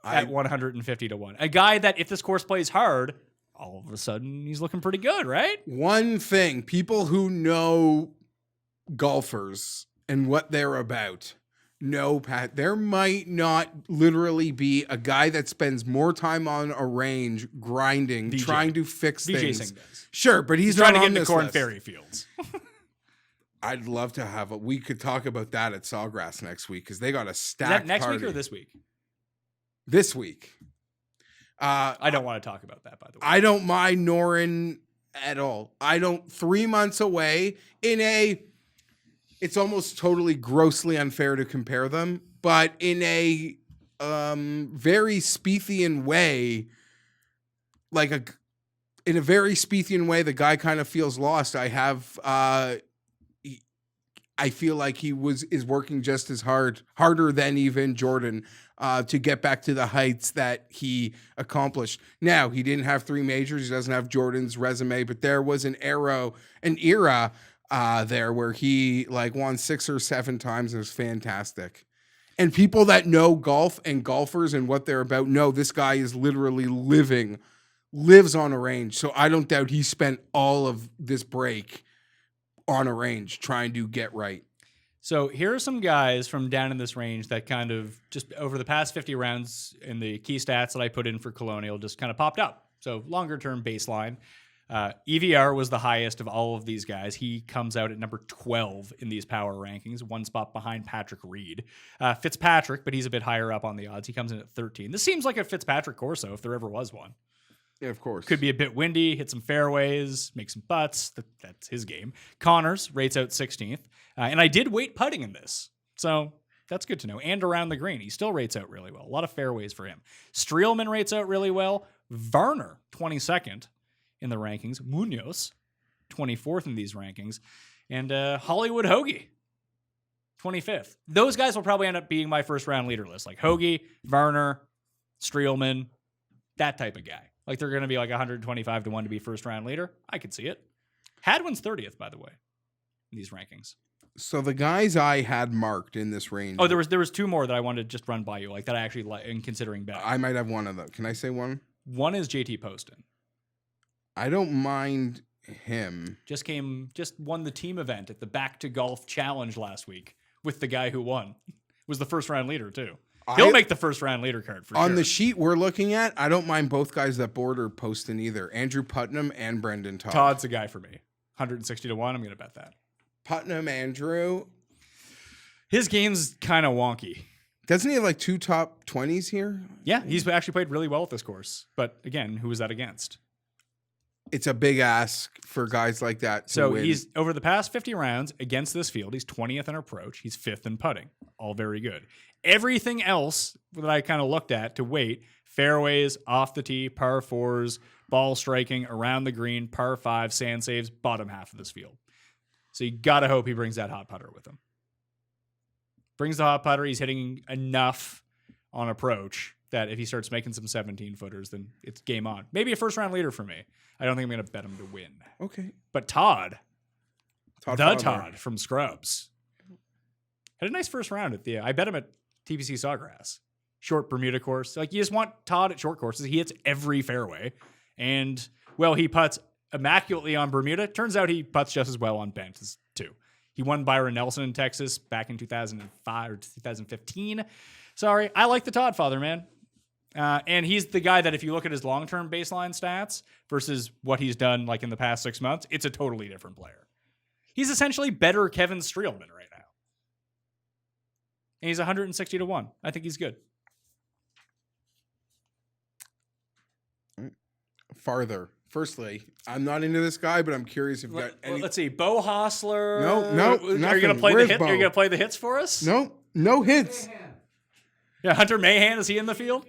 at 150 to 1. A guy that if this course plays hard, all of a sudden he's looking pretty good, right? One thing, people who know golfers and what they're about know, Pat, there might not literally be a guy that spends more time on a range grinding, VJ. trying to fix VJ things. Singh does. Sure, but he's trying not to on get into this Corn list. Ferry Fields. I'd love to have we could talk about that at Sawgrass next week because they got a Is stacked that next party. week or this week? This week. I don't want to talk about that, by the way. I don't mind Noren at all. 3 months away it's almost totally grossly unfair to compare them, but in a very Spiethian way, in a very Spiethian way, the guy kind of feels lost. I feel like he is working just as harder than even Jordan, to get back to the heights that he accomplished. Now, he didn't have 3 majors. He doesn't have Jordan's resume, but there was an era there where he won 6 or 7 times and it was fantastic. And people that know golf and golfers and what they're about know this guy is literally lives on a range. So I don't doubt he spent all of this break on a range trying to get right. So here are some guys from down in this range that kind of just over the past 50 rounds in the key stats that I put in for Colonial just kind of popped up. So longer term baseline. EVR was the highest of all of these guys. He comes out at number 12 in these power rankings, 1 spot behind Patrick Reed. Fitzpatrick, but he's a bit higher up on the odds. He comes in at 13. This seems like a Fitzpatrick Corso if there ever was one. Yeah, of course. Could be a bit windy, hit some fairways, make some putts. That's his game. Connors rates out 16th. And I did weight putting in this. So that's good to know. And around the green, he still rates out really well. A lot of fairways for him. Streelman rates out really well. Varner, 22nd in the rankings. Munoz, 24th in these rankings. And Hollywood Hoagie, 25th. Those guys will probably end up being my first round leader list. Like Hoagie, Varner, Streelman, that type of guy. Like they're going to be like 125 to 1 to be first round leader. I could see it. Hadwin's 30th, by the way, in these rankings. So the guys I had marked in this range. Oh, there was 2 more that I wanted to just run by you, like that I actually like in considering bet. I might have one of them. Can I say one? One is JT Poston. I don't mind him. Just won the team event at the Back to Golf Challenge last week with the guy who won. Was the first round leader too. He'll make the first round leader card for sure. On the sheet we're looking at, I don't mind both guys that border Poston either. Andrew Putnam and Brendan Todd. Todd's a guy for me. 160 to 1. I'm going to bet that. Putnam, Andrew. His game's kind of wonky. Doesn't he have like 2 top 20s here? Yeah, he's actually played really well at this course. But again, who was that against? It's a big ask for guys like that to win. He's over the past 50 rounds against this field, he's 20th in approach. He's 5th in putting. All very good. Everything else that I kind of looked at to weight, fairways, off the tee, par 4s, ball striking, around the green, par 5, sand saves, bottom half of this field. So you got to hope he brings that hot putter with him. Brings the hot putter. He's hitting enough on approach that if he starts making some 17-footers, then it's game on. Maybe a first-round leader for me. I don't think I'm going to bet him to win. Okay. But Todd Fowler. Todd from Scrubs, had a nice first round at the. I bet him at TPC Sawgrass. Short Bermuda course. Like, you just want Todd at short courses. He hits every fairway. And, well, he putts immaculately on Bermuda. Turns out he putts just as well on bent too. He won Byron Nelson in Texas back in 2005 or 2015. Sorry, I like the Todd father, man. And he's the guy that if you look at his long-term baseline stats versus what he's done like in the past 6 months, it's a totally different player. He's essentially better Kevin Streelman right now. And he's 160 to 1. I think he's good. Farther. Firstly, I'm not into this guy, but I'm curious if you got any. Let's see. Bo Hostler. No, Are you nothing. going to play Where's the hit? Bo? Are you going to play the hits for us? No hits. Yeah, Hunter Mahan, is he in the field?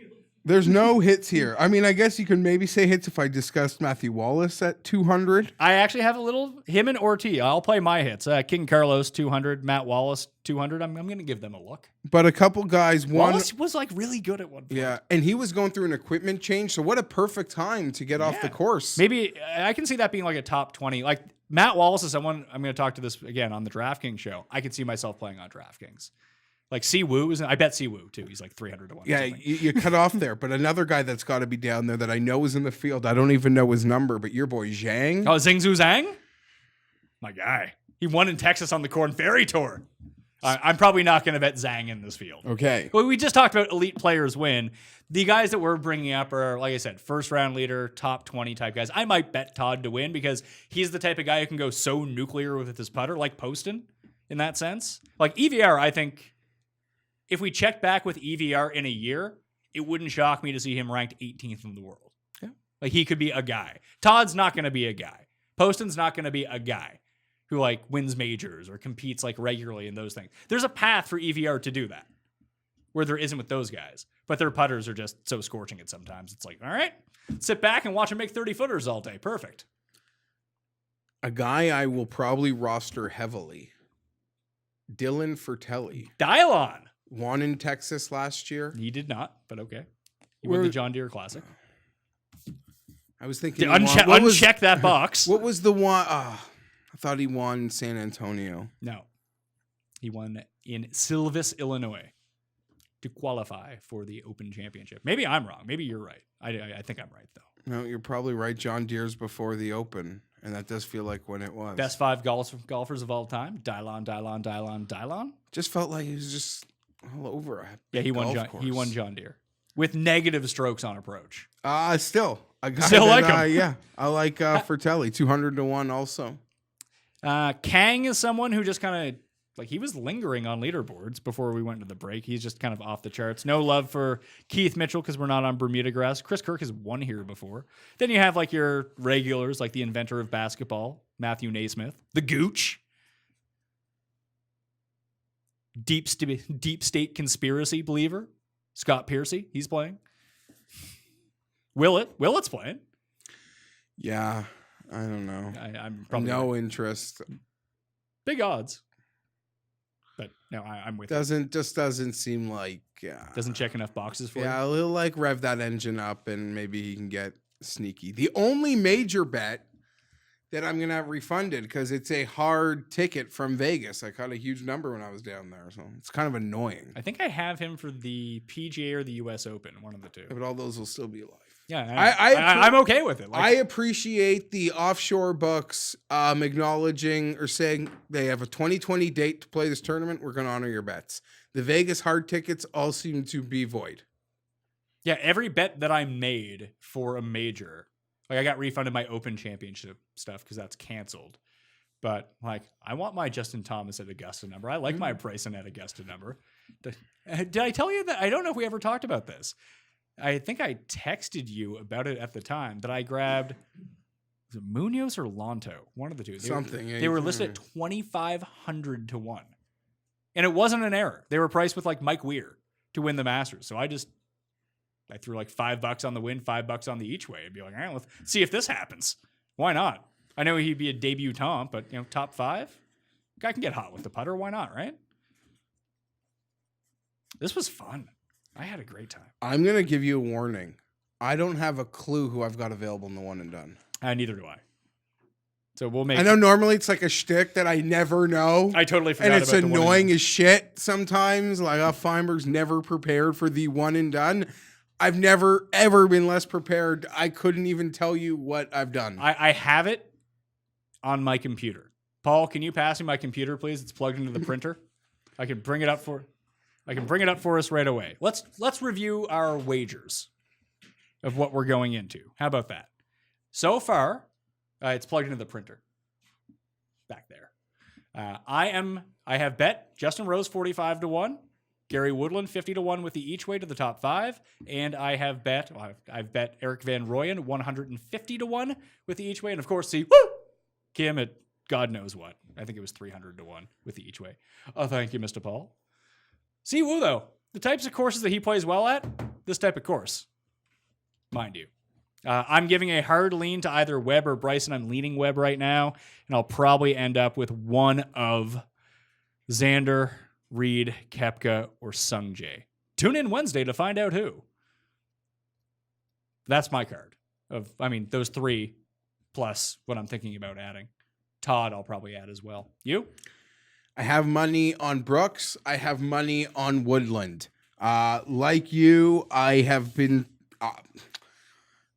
There's no hits here. I mean, I guess you could maybe say hits if I discussed Matthew Wallace at 200. I actually have a little him and Ortiz. I'll play my hits. King Carlos 200, Matt Wallace 200. I'm going to give them a look. But a couple guys, Wallace was like really good at one point. Yeah, and he was going through an equipment change, so what a perfect time to get off the course. Maybe I can see that being like a top 20. Like Matt Wallace is someone I'm going to talk to this again on the DraftKings show. I could see myself playing on DraftKings. Like Siwoo is, I bet Siwoo too. He's like 300 to 1. Yeah, you cut off there. But another guy that's got to be down there that I know is in the field. I don't even know his number, but your boy Zhang. Oh, Zhingzhou Zhang? My guy. He won in Texas on the Corn Ferry Tour. I'm probably not going to bet Zhang in this field. Okay. Well, we just talked about elite players win. The guys that we're bringing up are, like I said, first round leader, top 20 type guys. I might bet Todd to win because he's the type of guy who can go so nuclear with his putter, like Poston in that sense. Like EVR, I think if we check back with EVR in a year, it wouldn't shock me to see him ranked 18th in the world. Yeah. Like he could be a guy. Todd's not going to be a guy. Poston's not going to be a guy who like wins majors or competes like regularly in those things. There's a path for EVR to do that where there isn't with those guys, but their putters are just so scorching it sometimes. It's like, all right, sit back and watch them make 30 footers all day. Perfect. A guy I will probably roster heavily. Dylan Fertelli. Dial on. Won in Texas last year. He did not, but okay. He won the John Deere Classic. I was thinking Uncheck that box. What was the one? I thought he won San Antonio. No. He won in Silvis, Illinois to qualify for the Open Championship. Maybe I'm wrong. Maybe you're right. I think I'm right, though. No, you're probably right. John Deere's before the Open, and that does feel like when it was. Best 5 golfers of all time. Dylon. Just felt like he was just all over it. Yeah, he won John Deere with negative strokes on approach. Still a guy Still like him. Yeah, I like Fertelli, 200 to 1 also. Kang is someone who just kind of, like, he was lingering on leaderboards before we went to the break. He's just kind of off the charts. No love for Keith Mitchell because we're not on Bermuda grass. Chris Kirk has won here before. Then you have, like, your regulars, like the inventor of basketball, Matthew Naismith, the Gooch, deep state conspiracy believer, Scott Piercy. He's playing. Willett's playing. Yeah. I don't know. I'm probably no interest. Big odds, but no, I'm with Doesn't seem like doesn't check enough boxes for you. Yeah, he'll like rev that engine up and maybe he can get sneaky. The only major bet that I'm gonna have refunded because it's a hard ticket from Vegas. I caught a huge number when I was down there, so it's kind of annoying. I think I have him for the PGA or the U.S. Open, one of the two. But all those will still be alive. Yeah, I'm okay with it. Like, I appreciate the offshore books acknowledging or saying they have a 2020 date to play this tournament. We're going to honor your bets. The Vegas hard tickets all seem to be void. Yeah, every bet that I made for a major, like I got refunded my Open Championship stuff because that's canceled. But like, I want my Justin Thomas at Augusta number. I like my Bryson at Augusta number. Did I tell you that? I don't know if we ever talked about this. I think I texted you about it at the time that I grabbed, was it Munoz or Lonto? One of the two. They were listed at 2,500 to 1. And it wasn't an error. They were priced with like Mike Weir to win the Masters. So I threw like $5 on the win, $5 on the each way. And be like, all right, let's see if this happens. Why not? I know he'd be a debutant, but top 5? Guy can get hot with the putter. Why not, right? This was fun. I had a great time. I'm going to give you a warning. I don't have a clue who I've got available in the one and done. Neither do I. So we'll make. I know normally it's like a shtick that I never know. I totally forgot and it's about annoying as shit sometimes. Like, Fienberg's never prepared for the one and done. I've never, ever been less prepared. I couldn't even tell you what I've done. I have it on my computer. Paul, can you pass me my computer, please? It's plugged into the printer. I can bring it up for us right away. Let's review our wagers of what we're going into. How about that? So far, it's plugged into the printer. Back there. I have bet Justin Rose 45 to 1, Gary Woodland 50 to 1 with the each way to the top 5, and I've bet Eric Van Rooyen 150 to 1 with the each way, and of course Kim at God knows what. I think it was 300 to 1 with the each way. Oh, thank you, Mr. Paul. Siwoo, though, the types of courses that he plays well at, this type of course, mind you. I'm giving a hard lean to either Webb or Bryson. I'm leaning Webb right now, and I'll probably end up with one of Xander, Reed, Koepka, or Sungjae. Tune in Wednesday to find out who. That's my card. Those 3 plus what I'm thinking about adding. Todd I'll probably add as well. You? I have money on Brooks. I have money on Woodland. Like you, I have been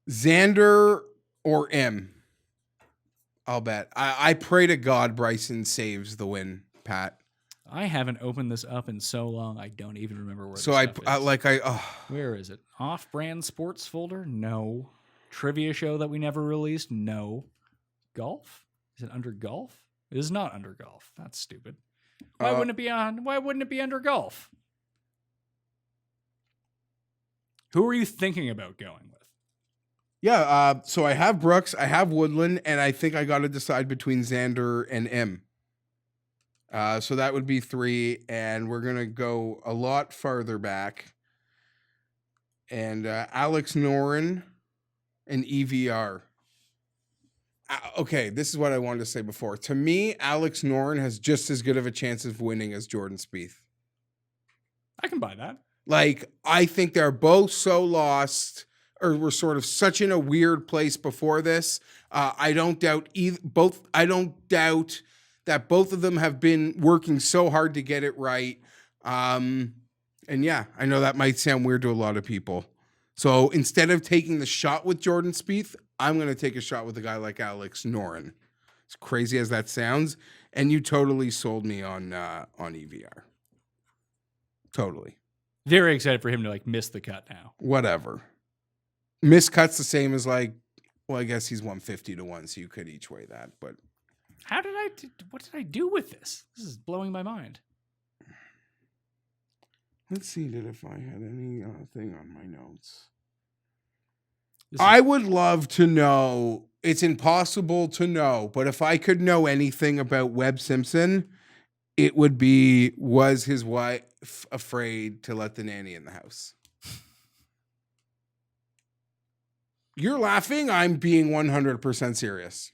Xander or M. I'll bet. I pray to God Bryson saves the win, Pat. I haven't opened this up in so long, I don't even remember where. So the stuff is. Where is it? Off-brand sports folder? No. Trivia show that we never released? No. Golf? Is it under golf? It is not under golf. That's stupid. Why wouldn't it be on? Why wouldn't it be under golf? Who are you thinking about going with? Yeah, so I have Brooks, I have Woodland, and I think I got to decide between Xander and M. So that would be 3, and we're going to go a lot farther back. And Alex Noren and EVR. Okay, this is what I wanted to say before. To me, Alex Noren has just as good of a chance of winning as Jordan Spieth. I can buy that. Like, I think they're both so lost, or were sort of such in a weird place before this. I don't doubt I don't doubt that both of them have been working so hard to get it right. And yeah, I know that might sound weird to a lot of people. So instead of taking the shot with Jordan Spieth, I'm going to take a shot with a guy like Alex Noren. As crazy as that sounds, and you totally sold me on EVR. Totally. Very excited for him to miss the cut now. Whatever. Miscut's the same as I guess he's 150 to 1, so you could each way that. But what did I do with this? This is blowing my mind. Let's see if I had any thing on my notes. I would love to know. It's impossible to know, but if I could know anything about Webb Simpson, it would be, was his wife afraid to let the nanny in the house? You're laughing. I'm being 100% serious.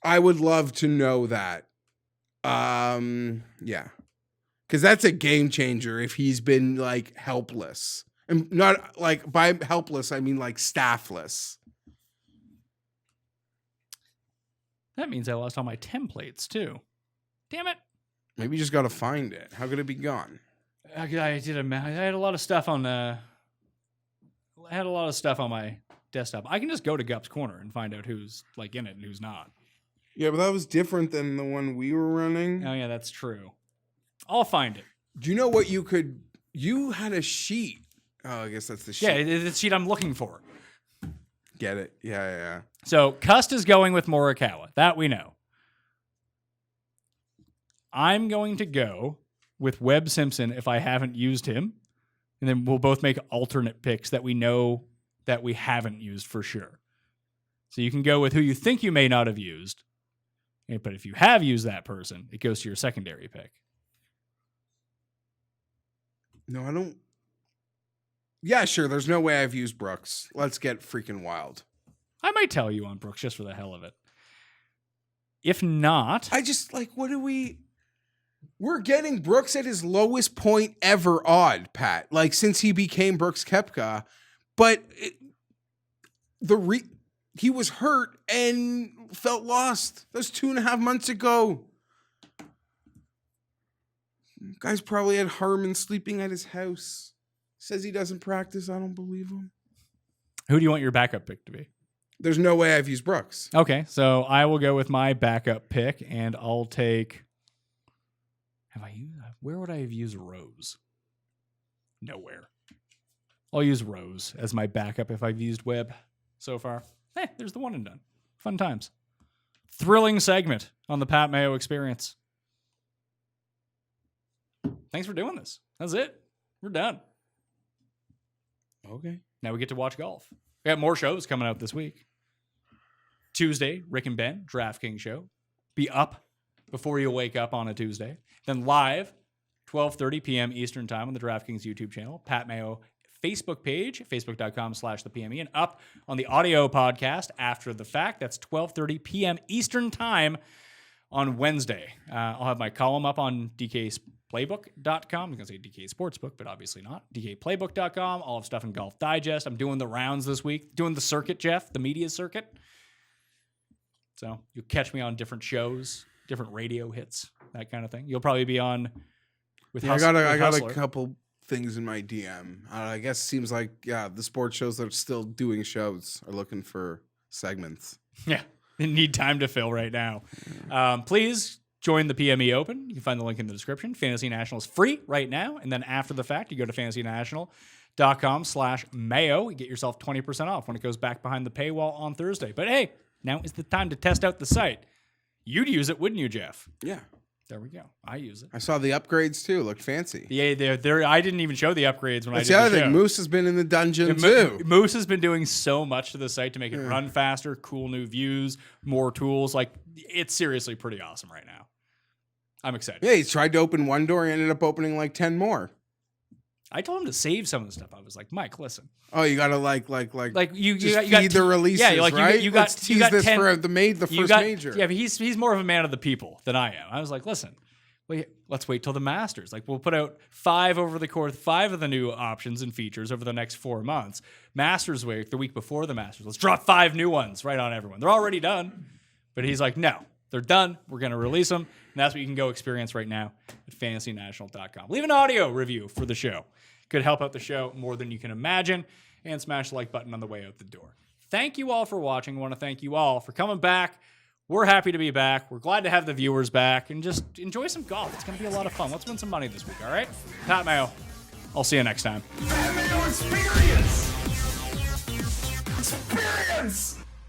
I would love to know that. Yeah. Because that's a game changer if he's been helpless. And not by helpless, I mean staffless. That means I lost all my templates too. Damn it. Maybe you just got to find it. How could it be gone? I had a lot of stuff on my desktop. I can just go to Gup's Corner and find out who's in it and who's not. Yeah, but that was different than the one we were running. Oh yeah, that's true. I'll find it. Do you know what you had a sheet. Oh, I guess that's the sheet. Yeah, it's the sheet I'm looking for. Get it. Yeah. So Cust is going with Morikawa. That we know. I'm going to go with Webb Simpson if I haven't used him. And then we'll both make alternate picks that we know that we haven't used for sure. So you can go with who you think you may not have used. But if you have used that person, it goes to your secondary pick. No, I don't. Yeah, sure. There's no way I've used Brooks. Let's get freaking wild. I might tell you on Brooks just for the hell of it. If not... I just, what do we... We're getting Brooks at his lowest point ever odd, Pat. Since he became Brooks Koepka. But he was hurt and felt lost. That was 2.5 months ago. Guy's probably had Harmon sleeping at his house. Says he doesn't practice. I don't believe him. Who do you want your backup pick to be? There's no way I've used Brooks. Okay, so I will go with my backup pick, and I'll take... Where would I have used Rose? Nowhere. I'll use Rose as my backup if I've used Webb so far. There's the one and done. Fun times. Thrilling segment on the Pat Mayo Experience. Thanks for doing this. That's it. We're done. Okay. Now we get to watch golf. We got more shows coming out this week. Tuesday, Rick and Ben, DraftKings show. Be up before you wake up on a Tuesday. Then live, 12:30 p.m. Eastern Time on the DraftKings YouTube channel. Pat Mayo Facebook page, facebook.com/thepme. And up on the audio podcast after the fact. That's 12:30 p.m. Eastern Time on Wednesday. I'll have my column up on DKPlaybook.com. I'm going to say DK Sportsbook, but obviously not. DKPlaybook.com. I'll have stuff in Golf Digest. I'm doing the rounds this week. Doing the circuit, Jeff, the media circuit. So you'll catch me on different shows, different radio hits, that kind of thing. You'll probably be on with Yeah, I got a Hustler. couple things in my DM. I guess it seems like the sports shows that are still doing shows are looking for segments. Yeah, they need time to fill right now. Please join the PME Open. You can find the link in the description. Fantasy National is free right now. And then after the fact, you go to fantasynational.com/Mayo. You get yourself 20% off when it goes back behind the paywall on Thursday. But hey, now is the time to test out the site. You'd use it, wouldn't you, Jeff? Yeah. There we go. I use it. I saw the upgrades too. Look fancy. Yeah, I didn't even show the upgrades when That's I did the other the thing. show. Moose has been in the dungeon too. Moose has been doing so much to the site to make it run faster, cool new views, more tools. Like, it's seriously pretty awesome right now. I'm excited. Yeah, he tried to open one door. He ended up opening like 10 more. I told him to save some of the stuff. I was like, Mike, listen. Oh, you gotta like you just got feed the releases, yeah, like right? you got Let's tease this 10, for the first major. Yeah, but he's more of a man of the people than I am. I was like, listen, let's wait till the Masters. Like, we'll put out 5 over the course, 5 of the new options and features over the next 4 months. Masters week, the week before the Masters, let's drop 5 new ones right on everyone. They're already done, but he's like, no, they're done. We're gonna release them, and that's what you can go experience right now at fantasynational.com. Leave an audio review for the show. Could help out the show more than you can imagine, and smash the like button on the way out the door. Thank you all for watching. I want to thank you all for coming back. We're happy to be back. We're glad to have the viewers back, and just enjoy some golf. It's going to be a lot of fun. Let's win some money this week, all right? Pat Mayo. I'll see you next time. Pat Mayo Experience! Experience!